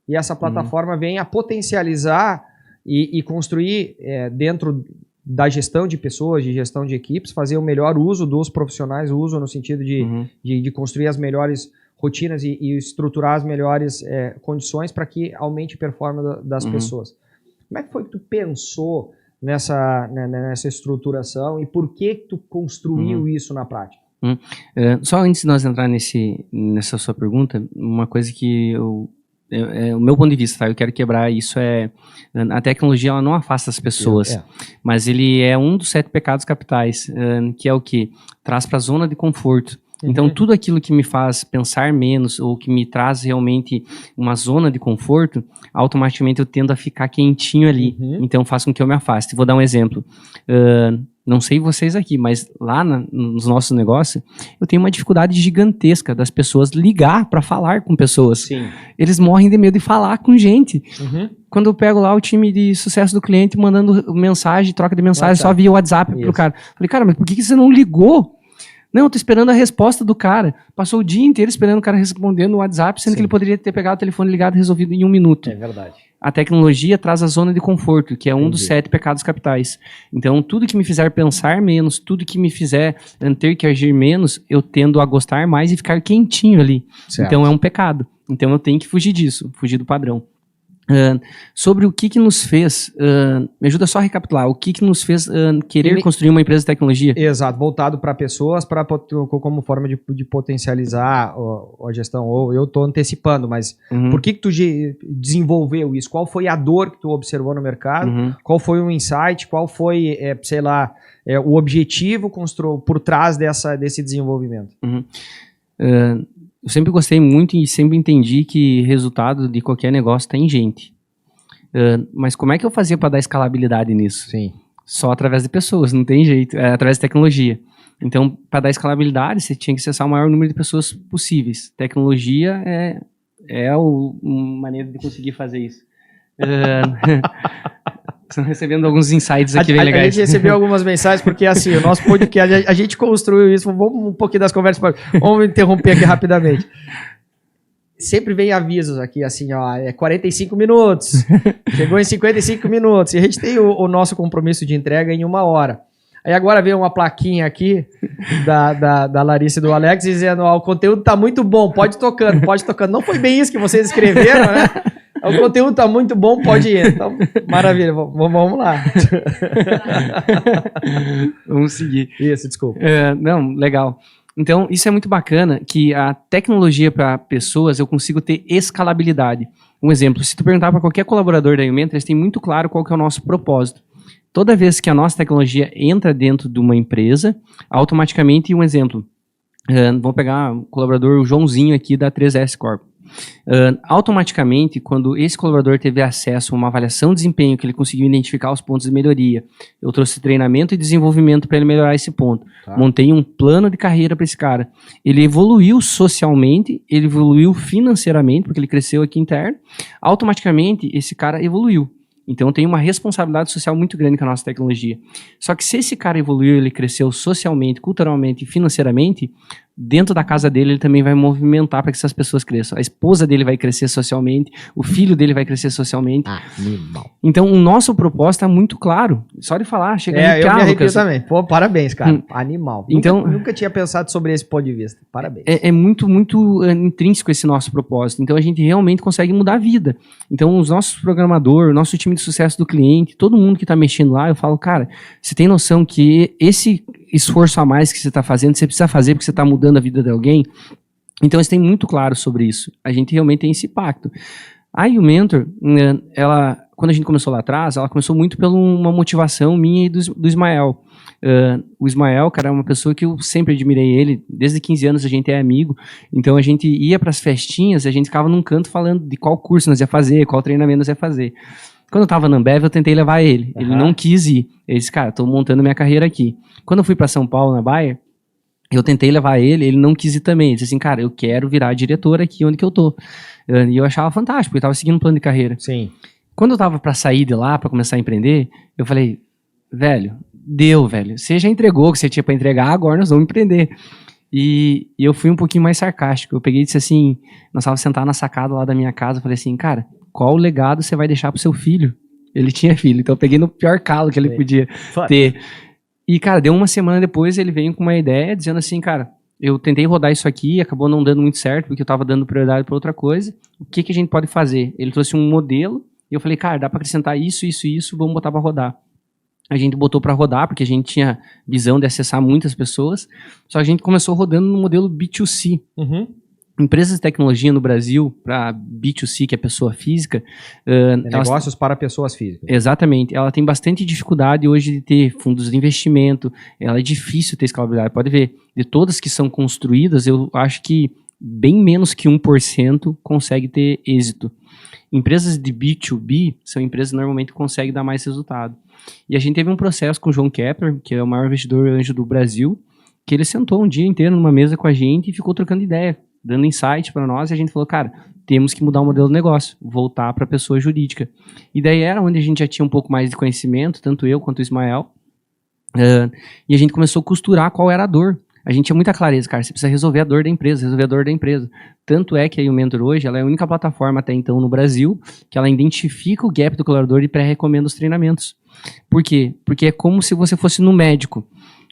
e essa plataforma vem a potencializar e construir dentro da gestão de pessoas, de gestão de equipes, fazer o melhor uso dos profissionais, uso no sentido de construir as melhores rotinas e estruturar as melhores condições para que aumente a performance das pessoas. Como é que foi que tu pensou nessa estruturação e por que tu construiu isso na prática? Só antes de nós entrar nessa sua pergunta, uma coisa que o meu ponto de vista, tá? Eu quero quebrar isso, a tecnologia ela não afasta as pessoas, mas ele é um dos 7 pecados capitais, que é o que? Traz para a zona de conforto. Então, tudo aquilo que me faz pensar menos ou que me traz realmente uma zona de conforto, automaticamente eu tendo a ficar quentinho ali. Então, faz com que eu me afaste. Vou dar um exemplo. Não sei vocês aqui, mas lá nos nossos negócios, eu tenho uma dificuldade gigantesca das pessoas ligar para falar com pessoas. Sim. Eles morrem de medo de falar com gente. Quando eu pego lá o time de sucesso do cliente mandando mensagem, troca de mensagem só via WhatsApp pro cara. Falei, cara, mas por que você não ligou? Não, eu tô esperando a resposta do cara. Passou o dia inteiro esperando o cara responder no WhatsApp, sendo que ele poderia ter pegado o telefone ligado e resolvido em 1 minuto. É verdade. A tecnologia traz a zona de conforto, que é um dos 7 pecados capitais. Então, tudo que me fizer pensar menos, tudo que me fizer ter que agir menos, eu tendo a gostar mais e ficar quentinho ali. Certo. Então, é um pecado. Então, eu tenho que fugir disso, fugir do padrão. Sobre o que nos fez, me ajuda só a recapitular, o que nos fez querer construir uma empresa de tecnologia? Exato, voltado para pessoas, como forma de potencializar a gestão, ou eu estou antecipando, mas por que tu desenvolveu isso? Qual foi a dor que tu observou no mercado? Qual foi o insight? Qual foi, o objetivo por trás desse desenvolvimento? Eu sempre gostei muito e sempre entendi que resultado de qualquer negócio está em gente. Mas como é que eu fazia para dar escalabilidade nisso? Sim. Só através de pessoas, não tem jeito. É através de tecnologia. Então, para dar escalabilidade, você tinha que acessar o maior número de pessoas possíveis. Tecnologia é uma maneira de conseguir fazer isso. Estão recebendo alguns insights aqui bem legais. A gente recebeu algumas mensagens, porque assim, o nosso podcast, a gente construiu isso, vamos um pouquinho das conversas, vamos interromper aqui rapidamente. Sempre vem avisos aqui, assim, ó, 45 minutos, chegou em 55 minutos, e a gente tem o nosso compromisso de entrega em 1 hora. Aí agora veio uma plaquinha aqui da Larissa e do Alex dizendo, ó, o conteúdo tá muito bom, pode tocando. Não foi bem isso que vocês escreveram, né? O conteúdo tá muito bom, pode ir. Então, maravilha, vamos lá. Vamos seguir. Isso, desculpa. Não, legal. Então, isso é muito bacana, que a tecnologia para pessoas, eu consigo ter escalabilidade. Um exemplo, se tu perguntar para qualquer colaborador da Umentra, eles têm muito claro qual que é o nosso propósito. Toda vez que a nossa tecnologia entra dentro de uma empresa, automaticamente, um exemplo, vamos pegar o colaborador o Joãozinho aqui da 3S Corp. Automaticamente, quando esse colaborador teve acesso a uma avaliação de desempenho, que ele conseguiu identificar os pontos de melhoria, eu trouxe treinamento e desenvolvimento para ele melhorar esse ponto. Montei um plano de carreira para esse cara. Ele evoluiu socialmente, ele evoluiu financeiramente, porque ele cresceu aqui interno. Automaticamente, esse cara evoluiu. Então, tem uma responsabilidade social muito grande com a nossa tecnologia. Só que se esse cara evoluiu, ele cresceu socialmente, culturalmente e financeiramente, dentro da casa dele, ele também vai movimentar para que essas pessoas cresçam. A esposa dele vai crescer socialmente, o filho dele vai crescer socialmente. Animal. Então, o nosso propósito é muito claro. Só de falar, chega a arrepiar, eu me arrepio Lucas. Também. Pô, parabéns, cara. Animal. Então, nunca tinha pensado sobre esse ponto de vista. Parabéns. É muito, muito intrínseco esse nosso propósito. Então, a gente realmente consegue mudar a vida. Então, os nossos programadores, nosso time de sucesso do cliente, todo mundo que está mexendo lá, eu falo, cara, você tem noção que esse esforço a mais que você está fazendo, você precisa fazer porque você está mudando a vida de alguém? Então, eles têm muito claro sobre isso. A gente realmente tem esse impacto. A Umentor, ela, quando a gente começou lá atrás, ela começou muito por uma motivação minha e do Ismael. O Ismael, cara, é uma pessoa que eu sempre admirei ele. Desde 15 anos a gente é amigo. Então, a gente ia para as festinhas e a gente ficava num canto falando de qual curso nós ia fazer, qual treinamento nós ia fazer. Quando eu tava na Ambev, eu tentei levar ele. Ele não quis ir. Ele disse, cara, tô montando minha carreira aqui. Quando eu fui para São Paulo, na Bayer, Eu tentei levar ele não quis ir também. Ele disse assim, cara, eu quero virar diretor aqui onde que eu tô. E eu achava fantástico, porque eu tava seguindo um plano de carreira. Sim. Quando eu tava pra sair de lá, pra começar a empreender, eu falei, velho, você já entregou o que você tinha pra entregar, agora nós vamos empreender. E eu fui um pouquinho mais sarcástico. Eu peguei e disse assim, nós estávamos sentados na sacada lá da minha casa, eu falei assim, cara, qual legado você vai deixar pro seu filho? Ele tinha filho, então eu peguei no pior calo que ele podia ter. E, cara, deu uma semana depois, ele veio com uma ideia, dizendo assim, cara, eu tentei rodar isso aqui, acabou não dando muito certo, porque eu tava dando prioridade para outra coisa. O que a gente pode fazer? Ele trouxe um modelo, e eu falei, cara, dá para acrescentar isso, vamos botar para rodar. A gente botou para rodar, porque a gente tinha visão de acessar muitas pessoas, só que a gente começou rodando no modelo B2C. Empresas de tecnologia no Brasil, para B2C, que é pessoa física... negócios para pessoas físicas. Exatamente. Ela tem bastante dificuldade hoje de ter fundos de investimento, ela é difícil ter escalabilidade. Pode ver, de todas que são construídas, eu acho que bem menos que 1% consegue ter êxito. Empresas de B2B são empresas que normalmente conseguem dar mais resultado. E a gente teve um processo com o João Kepler, que é o maior investidor anjo do Brasil, que ele sentou um dia inteiro numa mesa com a gente e ficou trocando ideia, dando insight para nós, e a gente falou, cara, temos que mudar o modelo do negócio, voltar para a pessoa jurídica. E daí era onde a gente já tinha um pouco mais de conhecimento, tanto eu quanto o Ismael, e a gente começou a costurar qual era a dor. A gente tinha muita clareza, cara, você precisa resolver a dor da empresa, Tanto é que a Mentor hoje, ela é a única plataforma até então no Brasil que ela identifica o gap do colaborador e pré-recomenda os treinamentos. Por quê? Porque é como se você fosse no médico.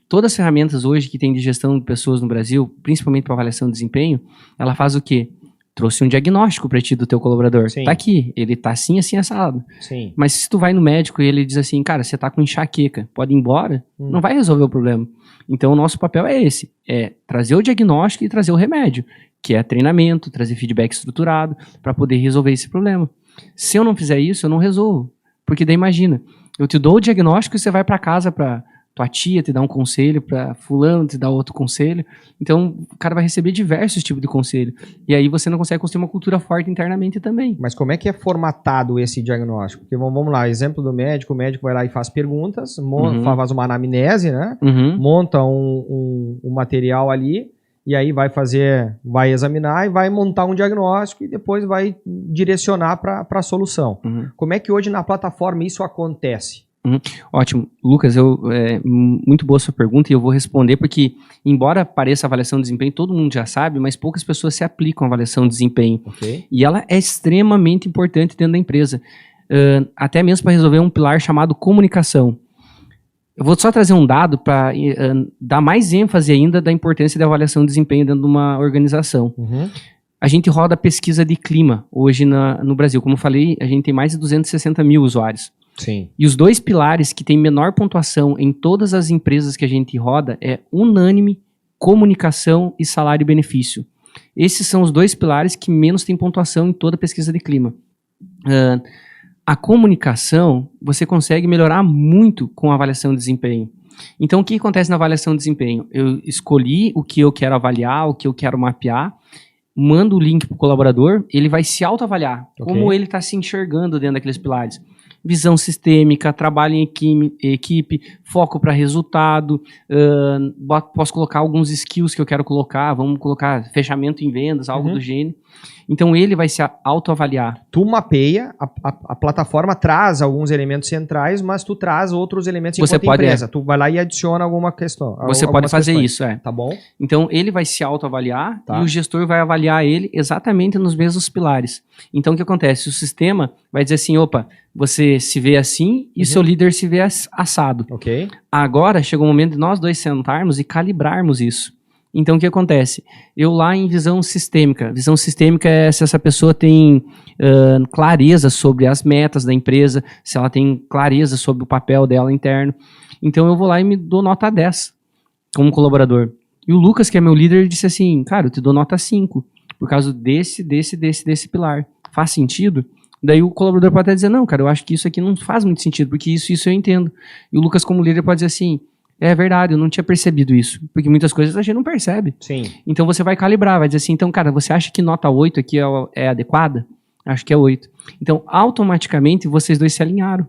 Todas as ferramentas hoje que tem de gestão de pessoas no Brasil, principalmente para avaliação de desempenho, ela faz o quê? Trouxe um diagnóstico para ti do teu colaborador. Sim. Tá aqui, ele tá assim, assim, assado. Sim. Mas se tu vai no médico e ele diz assim, cara, você tá com enxaqueca, pode ir embora, não vai resolver o problema. Então o nosso papel é esse, é trazer o diagnóstico e trazer o remédio, que é treinamento, trazer feedback estruturado para poder resolver esse problema. Se eu não fizer isso, eu não resolvo. Porque daí imagina, eu te dou o diagnóstico e você vai para casa para tua tia te dá um conselho, para fulano te dá outro conselho. Então, o cara vai receber diversos tipos de conselho. E aí você não consegue construir uma cultura forte internamente também. Mas como é que é formatado esse diagnóstico? Porque vamos lá, exemplo do médico, o médico vai lá e faz perguntas, faz uma anamnese, né? Monta um material ali, e aí vai examinar e vai montar um diagnóstico e depois vai direcionar para a solução. Como é que hoje na plataforma isso acontece? Ótimo. Lucas, muito boa sua pergunta e eu vou responder porque, embora pareça avaliação de desempenho, todo mundo já sabe, mas poucas pessoas se aplicam à avaliação de desempenho. Okay. E ela é extremamente importante dentro da empresa, até mesmo para resolver um pilar chamado comunicação. Eu vou só trazer um dado para dar mais ênfase ainda da importância da avaliação de desempenho dentro de uma organização. A gente roda pesquisa de clima hoje no Brasil. Como eu falei, a gente tem mais de 260 mil usuários. Sim. E os dois pilares que têm menor pontuação em todas as empresas que a gente roda é unânime, comunicação e salário e benefício. Esses são os dois pilares que menos têm pontuação em toda a pesquisa de clima. A comunicação, você consegue melhorar muito com a avaliação de desempenho. Então, o que acontece na avaliação de desempenho? Eu escolhi o que eu quero avaliar, o que eu quero mapear, mando o link para o colaborador, ele vai se autoavaliar, como ele está se enxergando dentro daqueles pilares. Visão sistêmica, trabalho em equipe, foco para resultado, posso colocar alguns skills que eu quero colocar, vamos colocar fechamento em vendas, algo do gênero. Então ele vai se autoavaliar. Tu mapeia, a plataforma traz alguns elementos centrais, mas tu traz outros elementos enquanto empresa. Tu vai lá e adiciona alguma questão. Você pode fazer isso, Tá bom? Então ele vai se autoavaliar e o gestor vai avaliar ele exatamente nos mesmos pilares. Então o que acontece? O sistema vai dizer assim, opa, você se vê assim e o seu líder se vê assado. Ok. Agora chegou o momento de nós dois sentarmos e calibrarmos isso. Então, o que acontece? Eu lá em visão sistêmica. Visão sistêmica é se essa pessoa tem clareza sobre as metas da empresa, se ela tem clareza sobre o papel dela interno. Então, eu vou lá e me dou nota 10 como colaborador. E o Lucas, que é meu líder, disse assim, cara, eu te dou nota 5 por causa desse pilar. Faz sentido? Daí o colaborador pode até dizer, não, cara, eu acho que isso aqui não faz muito sentido, porque isso eu entendo. E o Lucas, como líder, pode dizer assim, é verdade, eu não tinha percebido isso. Porque muitas coisas a gente não percebe. Sim. Então você vai calibrar, vai dizer assim, então, cara, você acha que nota 8 aqui é adequada? Acho que é 8. Então, automaticamente, vocês dois se alinharam.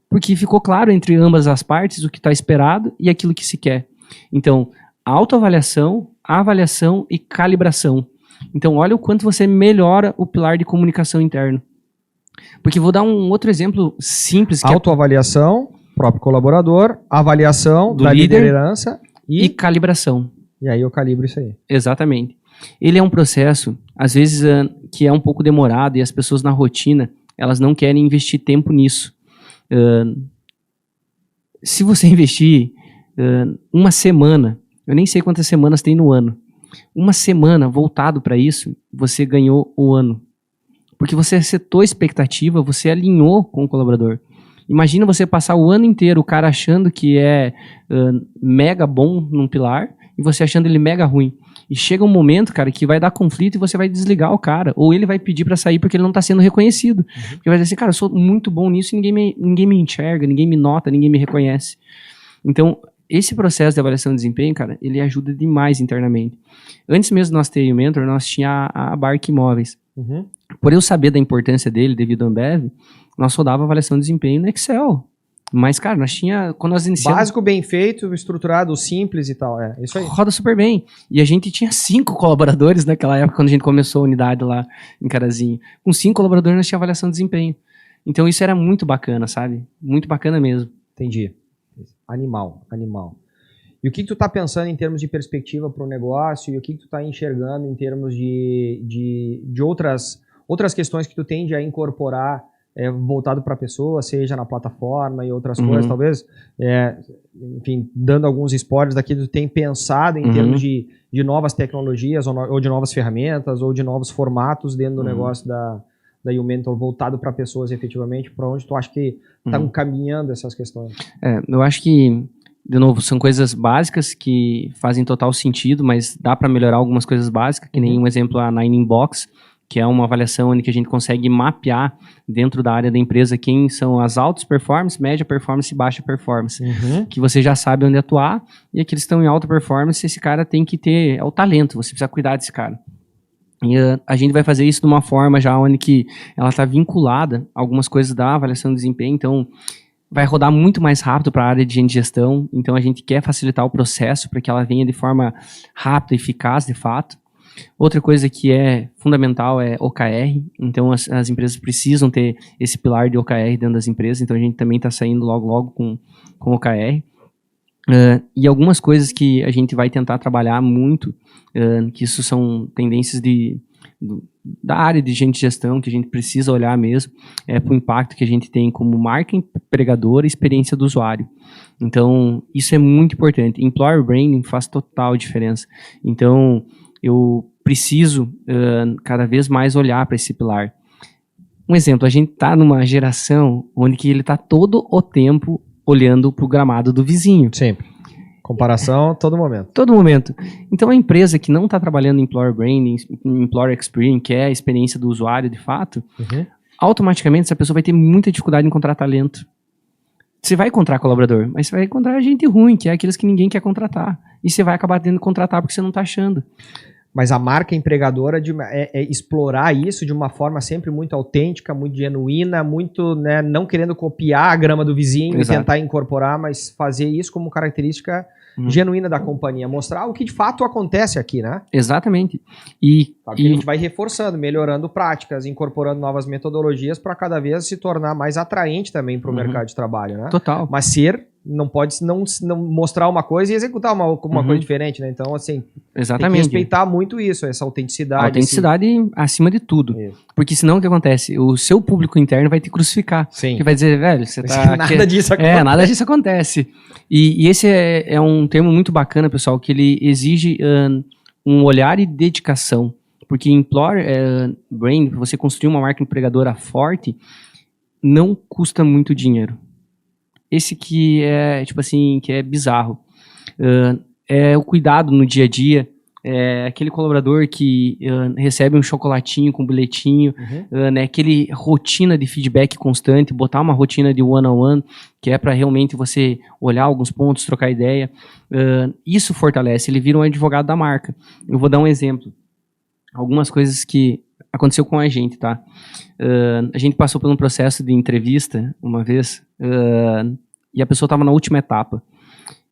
Porque ficou claro entre ambas as partes o que está esperado e aquilo que se quer. Então, autoavaliação, avaliação e calibração. Então, olha o quanto você melhora o pilar de comunicação interno. Porque vou dar um outro exemplo simples. Que autoavaliação, próprio colaborador, avaliação do da líder liderança e calibração. E aí eu calibro isso aí. Exatamente. Ele é um processo, às vezes, que é um pouco demorado e as pessoas na rotina, elas não querem investir tempo nisso. Se você investir uma semana, eu nem sei quantas semanas tem no ano, uma semana voltado para isso, você ganhou o ano. Porque você setou expectativa, você alinhou com o colaborador. Imagina você passar o ano inteiro o cara achando que é mega bom num pilar e você achando ele mega ruim. E chega um momento, cara, que vai dar conflito e você vai desligar o cara. Ou ele vai pedir para sair porque ele não tá sendo reconhecido. Porque vai dizer assim, cara, eu sou muito bom nisso e ninguém me enxerga, ninguém me nota, ninguém me reconhece. Então, esse processo de avaliação de desempenho, cara, ele ajuda demais internamente. Antes mesmo de nós ter o Mentor, nós tinha a Bark Imóveis. Por eu saber da importância dele devido ao Ambev, nós rodava avaliação de desempenho no Excel. Mas, cara, nós tinha, quando nós iniciamos... Básico, bem feito, estruturado, simples e tal, isso aí. Roda super bem. E a gente tinha 5 colaboradores naquela época, quando a gente começou a unidade lá em Carazinho. Com 5 colaboradores nós tinha avaliação de desempenho. Então isso era muito bacana, sabe? Muito bacana mesmo. Entendi. Animal. E o que tu tá pensando em termos de perspectiva para o negócio e o que tu tá enxergando em termos de outras questões que tu tende a incorporar voltado para a pessoa, seja na plataforma e outras coisas, talvez, enfim, dando alguns spoilers daqui, tu tem pensado em termos de novas tecnologias ou de novas ferramentas ou de novos formatos dentro do negócio da YouMentor voltado para pessoas efetivamente, para onde tu acha que estão caminhando essas questões? Eu acho que, de novo, são coisas básicas que fazem total sentido, mas dá para melhorar algumas coisas básicas, que nem um exemplo a Nine Inbox, que é uma avaliação onde que a gente consegue mapear dentro da área da empresa quem são as altas performance, média performance e baixa performance. Que você já sabe onde atuar, e aqueles que estão em alta performance, esse cara tem que ter, o talento, você precisa cuidar desse cara. E a gente vai fazer isso de uma forma já onde que ela está vinculada a algumas coisas da avaliação de desempenho, então vai rodar muito mais rápido para a área de gente de gestão, então a gente quer facilitar o processo para que ela venha de forma rápida e eficaz, de fato. Outra coisa que é fundamental é OKR, então as empresas precisam ter esse pilar de OKR dentro das empresas, então a gente também está saindo logo com OKR. E algumas coisas que a gente vai tentar trabalhar muito, que isso são tendências da área de gente de gestão, que a gente precisa olhar mesmo, para o impacto que a gente tem como marca empregadora e experiência do usuário. Então, isso é muito importante. Employer Branding faz total diferença. Então, eu preciso cada vez mais olhar para esse pilar. Um exemplo, a gente está numa geração onde que ele está todo o tempo olhando para o gramado do vizinho. Sempre. Comparação todo momento. Todo momento. Então a empresa que não está trabalhando em Employer Branding, Employer Experience, que é a experiência do usuário de fato, automaticamente essa pessoa vai ter muita dificuldade em encontrar talento. Você vai encontrar colaborador, mas você vai encontrar gente ruim, que é aqueles que ninguém quer contratar. E você vai acabar tendo que contratar porque você não está achando. Mas a marca empregadora é explorar isso de uma forma sempre muito autêntica, muito genuína, muito, né, não querendo copiar a grama do vizinho. Exato. E tentar incorporar, mas fazer isso como característica genuína da companhia. Mostrar o que de fato acontece aqui, né? Exatamente. A gente vai reforçando, melhorando práticas, incorporando novas metodologias para cada vez se tornar mais atraente também para o mercado de trabalho, né? Total. Mas não pode não mostrar uma coisa e executar uma coisa diferente, né? Então, assim, exatamente. Tem que respeitar muito isso, essa autenticidade. Autenticidade acima de tudo. Isso. Porque senão o que acontece? O seu público interno vai te crucificar. Sim. Que vai dizer, velho, você tá... nada disso acontece. Nada disso acontece. E esse é um termo muito bacana, pessoal, que ele exige um olhar e dedicação. Porque Employer Brand, você construir uma marca empregadora forte, não custa muito dinheiro. Esse que é, tipo assim, que é bizarro. É o cuidado no dia a dia, é aquele colaborador que recebe um chocolatinho com um bilhetinho, né, aquele rotina de feedback constante, botar uma rotina de one-on-one, que é para realmente você olhar alguns pontos, trocar ideia. Isso fortalece, ele vira um advogado da marca. Eu vou dar um exemplo. Algumas coisas que aconteceu com a gente, tá? A gente passou por um processo de entrevista uma vez e a pessoa estava na última etapa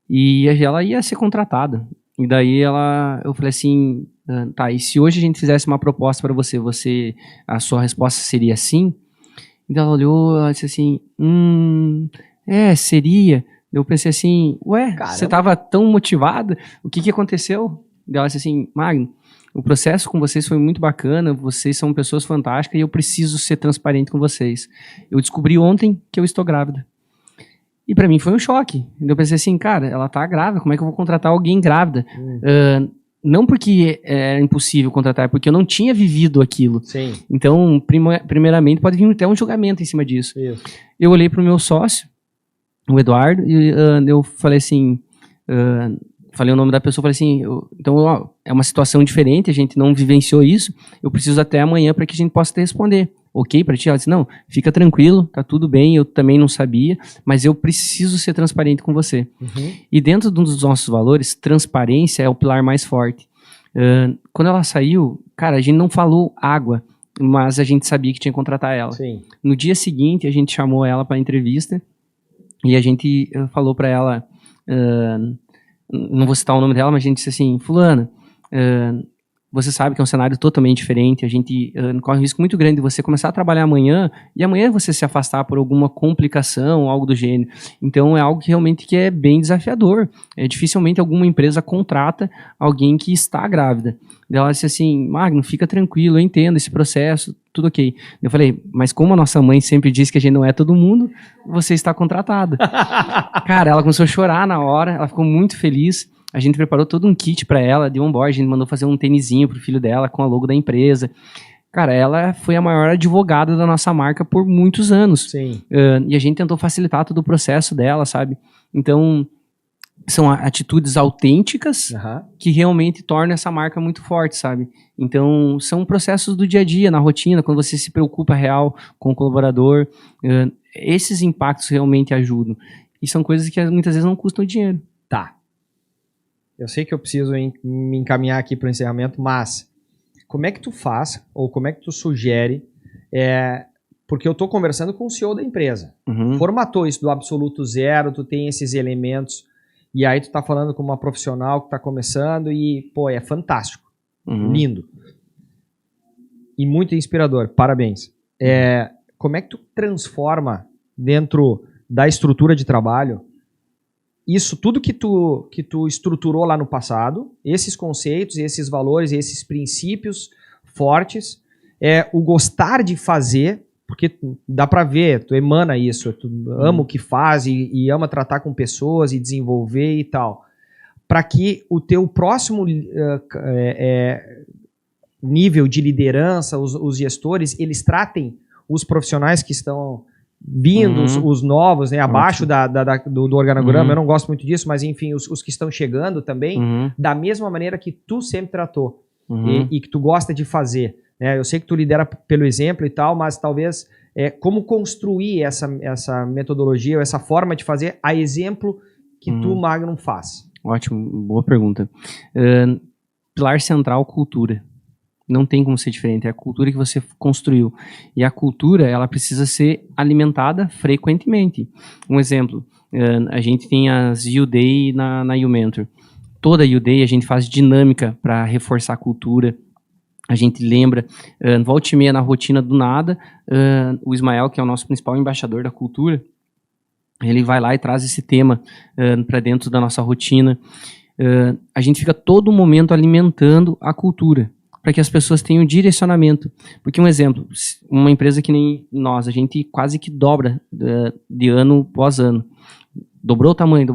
e ela ia ser contratada. E daí eu falei assim, tá, e se hoje a gente fizesse uma proposta para você, a sua resposta seria sim? E daí ela olhou, ela disse assim, seria. Eu pensei assim, ué, Caramba. você estava tão motivada? O que aconteceu? Daí ela disse assim, Magno, o processo com vocês foi muito bacana, vocês são pessoas fantásticas e eu preciso ser transparente com vocês. Eu descobri ontem que eu estou grávida. E pra mim foi um choque. Eu pensei assim, cara, ela tá grávida, como é que eu vou contratar alguém grávida? Não porque era impossível contratar, é porque eu não tinha vivido aquilo. Sim. Então, primeiramente, pode vir até um julgamento em cima disso. Isso. Eu olhei pro meu sócio, o Eduardo, e eu falei assim, falei o nome da pessoa, falei assim, então é uma situação diferente, a gente não vivenciou isso, eu preciso até amanhã para que a gente possa te responder. Ok para ti? Ela disse, não, fica tranquilo, tá tudo bem, eu também não sabia, mas eu preciso ser transparente com você. E dentro dos nossos valores, transparência é o pilar mais forte. Quando ela saiu, cara, a gente não falou água, mas a gente sabia que tinha que contratar ela. Sim. No dia seguinte, a gente chamou ela para entrevista e a gente falou para ela, não vou citar o nome dela, mas a gente disse assim, fulana, você sabe que é um cenário totalmente diferente, a gente corre um risco muito grande de você começar a trabalhar amanhã e amanhã você se afastar por alguma complicação, algo do gênero. Então é algo que realmente que é bem desafiador. Dificilmente alguma empresa contrata alguém que está grávida. Ela disse assim, Magno, fica tranquilo, eu entendo esse processo, tudo ok. Eu falei, mas como a nossa mãe sempre diz que a gente não é todo mundo, você está contratada. Cara, ela começou a chorar na hora, ela ficou muito feliz. A gente preparou todo um kit para ela, de onboard, a gente mandou fazer um tênisinho pro filho dela com a logo da empresa. Cara, ela foi a maior advogada da nossa marca por muitos anos. Sim. E a gente tentou facilitar todo o processo dela, sabe? Então, são atitudes autênticas que realmente tornam essa marca muito forte, sabe? Então, são processos do dia a dia, na rotina, quando você se preocupa real com o colaborador. Esses impactos realmente ajudam. E são coisas que muitas vezes não custam dinheiro. Tá. Eu sei que eu preciso me encaminhar aqui para o encerramento, mas como é que tu faz, ou como é que tu sugere, porque eu estou conversando com o CEO da empresa, formatou isso do absoluto zero, tu tem esses elementos, e aí tu tá falando com uma profissional que tá começando e, pô, é fantástico, lindo, e muito inspirador, parabéns. Como é que tu transforma dentro da estrutura de trabalho isso tudo que tu estruturou lá no passado, esses conceitos, esses valores, esses princípios fortes, o gostar de fazer, porque dá pra ver, tu emana isso, tu ama o que faz e ama tratar com pessoas e desenvolver e tal, para que o teu próximo nível de liderança, os gestores, eles tratem os profissionais que estão vindo, os novos, né, abaixo do organograma, eu não gosto muito disso, mas enfim, os que estão chegando também, da mesma maneira que tu sempre tratou e que tu gosta de fazer. Né? Eu sei que tu lidera pelo exemplo e tal, mas talvez como construir essa metodologia, ou essa forma de fazer a exemplo que tu, Magnum, faz. Ótimo, boa pergunta. Pilar central, cultura. Não tem como ser diferente, é a cultura que você construiu. E a cultura, ela precisa ser alimentada frequentemente. Um exemplo, a gente tem as U-Day na U-Mentor. Toda U-Day a gente faz dinâmica para reforçar a cultura. A gente lembra, volta e meia na rotina do nada, o Ismael, que é o nosso principal embaixador da cultura, ele vai lá e traz esse tema para dentro da nossa rotina. A gente fica todo momento alimentando a cultura, para que as pessoas tenham direcionamento. Porque um exemplo, uma empresa que nem nós, a gente quase que dobra de ano após ano. Dobrou o tamanho,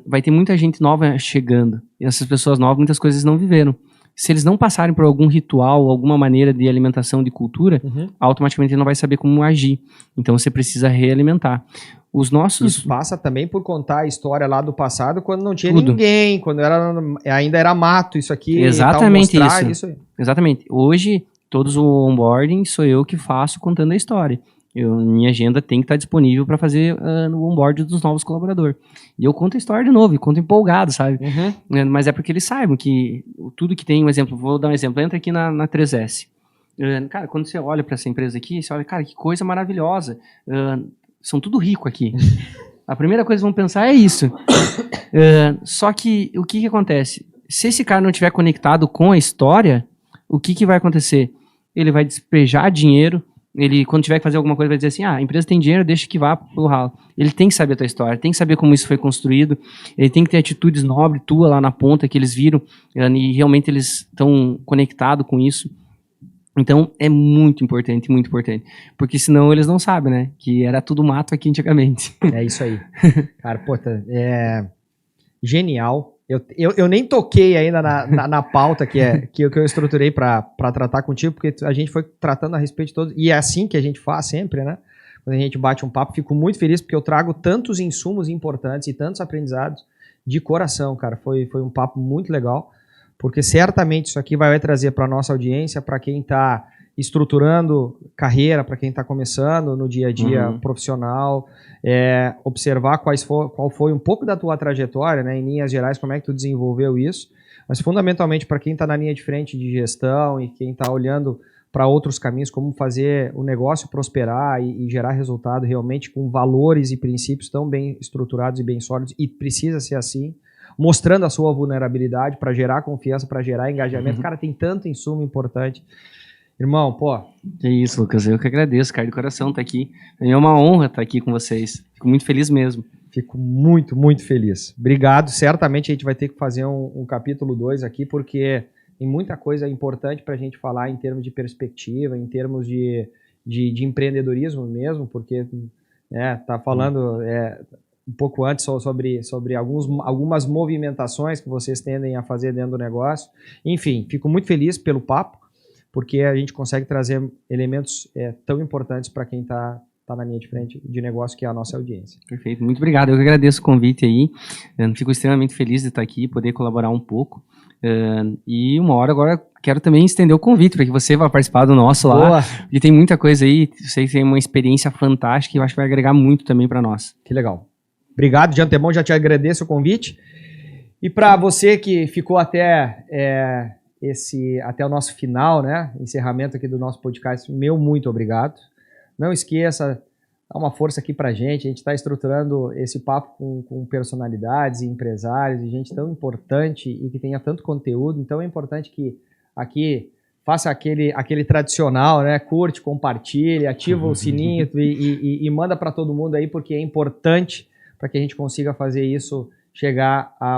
vai ter muita gente nova chegando. E essas pessoas novas, muitas coisas não viveram. Se eles não passarem por algum ritual, alguma maneira de alimentação de cultura, automaticamente ele não vai saber como agir. Então você precisa realimentar. Isso passa também por contar a história lá do passado, quando não tinha ninguém, quando ainda era mato, isso aqui. Exatamente tal, isso. Exatamente. Hoje, todos o onboarding sou eu que faço contando a história. Minha agenda tem que estar disponível para fazer o onboard dos novos colaboradores. E eu conto a história de novo, e conto empolgado, sabe? Mas é porque eles saibam que tudo que tem, um exemplo, vou dar um exemplo, entra aqui na 3S. Cara, quando você olha para essa empresa aqui, você olha, cara, que coisa maravilhosa. São tudo rico aqui. A primeira coisa que vão pensar é isso. Só que o que acontece? Se esse cara não estiver conectado com a história, o que vai acontecer? Ele vai despejar dinheiro, ele, quando tiver que fazer alguma coisa, vai dizer assim, a empresa tem dinheiro, deixa que vá pro ralo. Ele tem que saber a tua história, tem que saber como isso foi construído, ele tem que ter atitudes nobres, tua lá na ponta, que eles viram, e realmente eles estão conectados com isso. Então, é muito importante, porque senão eles não sabem, né, que era tudo mato aqui antigamente. É isso aí. Cara, pô, genial. Eu nem toquei ainda na pauta que eu estruturei para tratar contigo, porque a gente foi tratando a respeito de todos, e é assim que a gente faz sempre, né? Quando a gente bate um papo, fico muito feliz porque eu trago tantos insumos importantes e tantos aprendizados de coração, cara. Foi um papo muito legal, porque certamente isso aqui vai trazer para nossa audiência, para quem está estruturando carreira, para quem está começando no dia a dia profissional, observar qual foi um pouco da tua trajetória, né, em linhas gerais, como é que tu desenvolveu isso, mas fundamentalmente para quem está na linha de frente de gestão e quem está olhando para outros caminhos, como fazer o negócio prosperar e gerar resultado realmente com valores e princípios tão bem estruturados e bem sólidos, e precisa ser assim, mostrando a sua vulnerabilidade para gerar confiança, para gerar engajamento. Cara, tem tanto insumo importante. Irmão, pô. É isso, Lucas. Eu que agradeço, cara, de coração estar aqui. É uma honra estar aqui com vocês. Fico muito feliz mesmo. Fico muito, muito feliz. Obrigado. Certamente a gente vai ter que fazer um capítulo 2 aqui, porque tem muita coisa importante para a gente falar em termos de perspectiva, em termos de empreendedorismo mesmo, porque tá falando um pouco antes sobre algumas movimentações que vocês tendem a fazer dentro do negócio. Enfim, fico muito feliz pelo papo, porque a gente consegue trazer elementos tão importantes para quem está na linha de frente de negócio, que é a nossa audiência. Perfeito, muito obrigado. Eu que agradeço o convite aí. Eu fico extremamente feliz de estar aqui, poder colaborar um pouco. E uma hora agora quero também estender o convite para que você vá participar do nosso lá. Boa. E tem muita coisa aí, você tem uma experiência fantástica e eu acho que vai agregar muito também para nós. Que legal. Obrigado, de antemão, já te agradeço o convite. E para você que ficou até o nosso final, né, encerramento aqui do nosso podcast, meu muito obrigado. Não esqueça, dá uma força aqui pra gente, a gente está estruturando esse papo com personalidades e empresários, e gente tão importante e que tenha tanto conteúdo, então é importante que aqui faça aquele tradicional, né, curte, compartilhe, ativa o sininho e manda para todo mundo aí, porque é importante para que a gente consiga fazer isso chegar a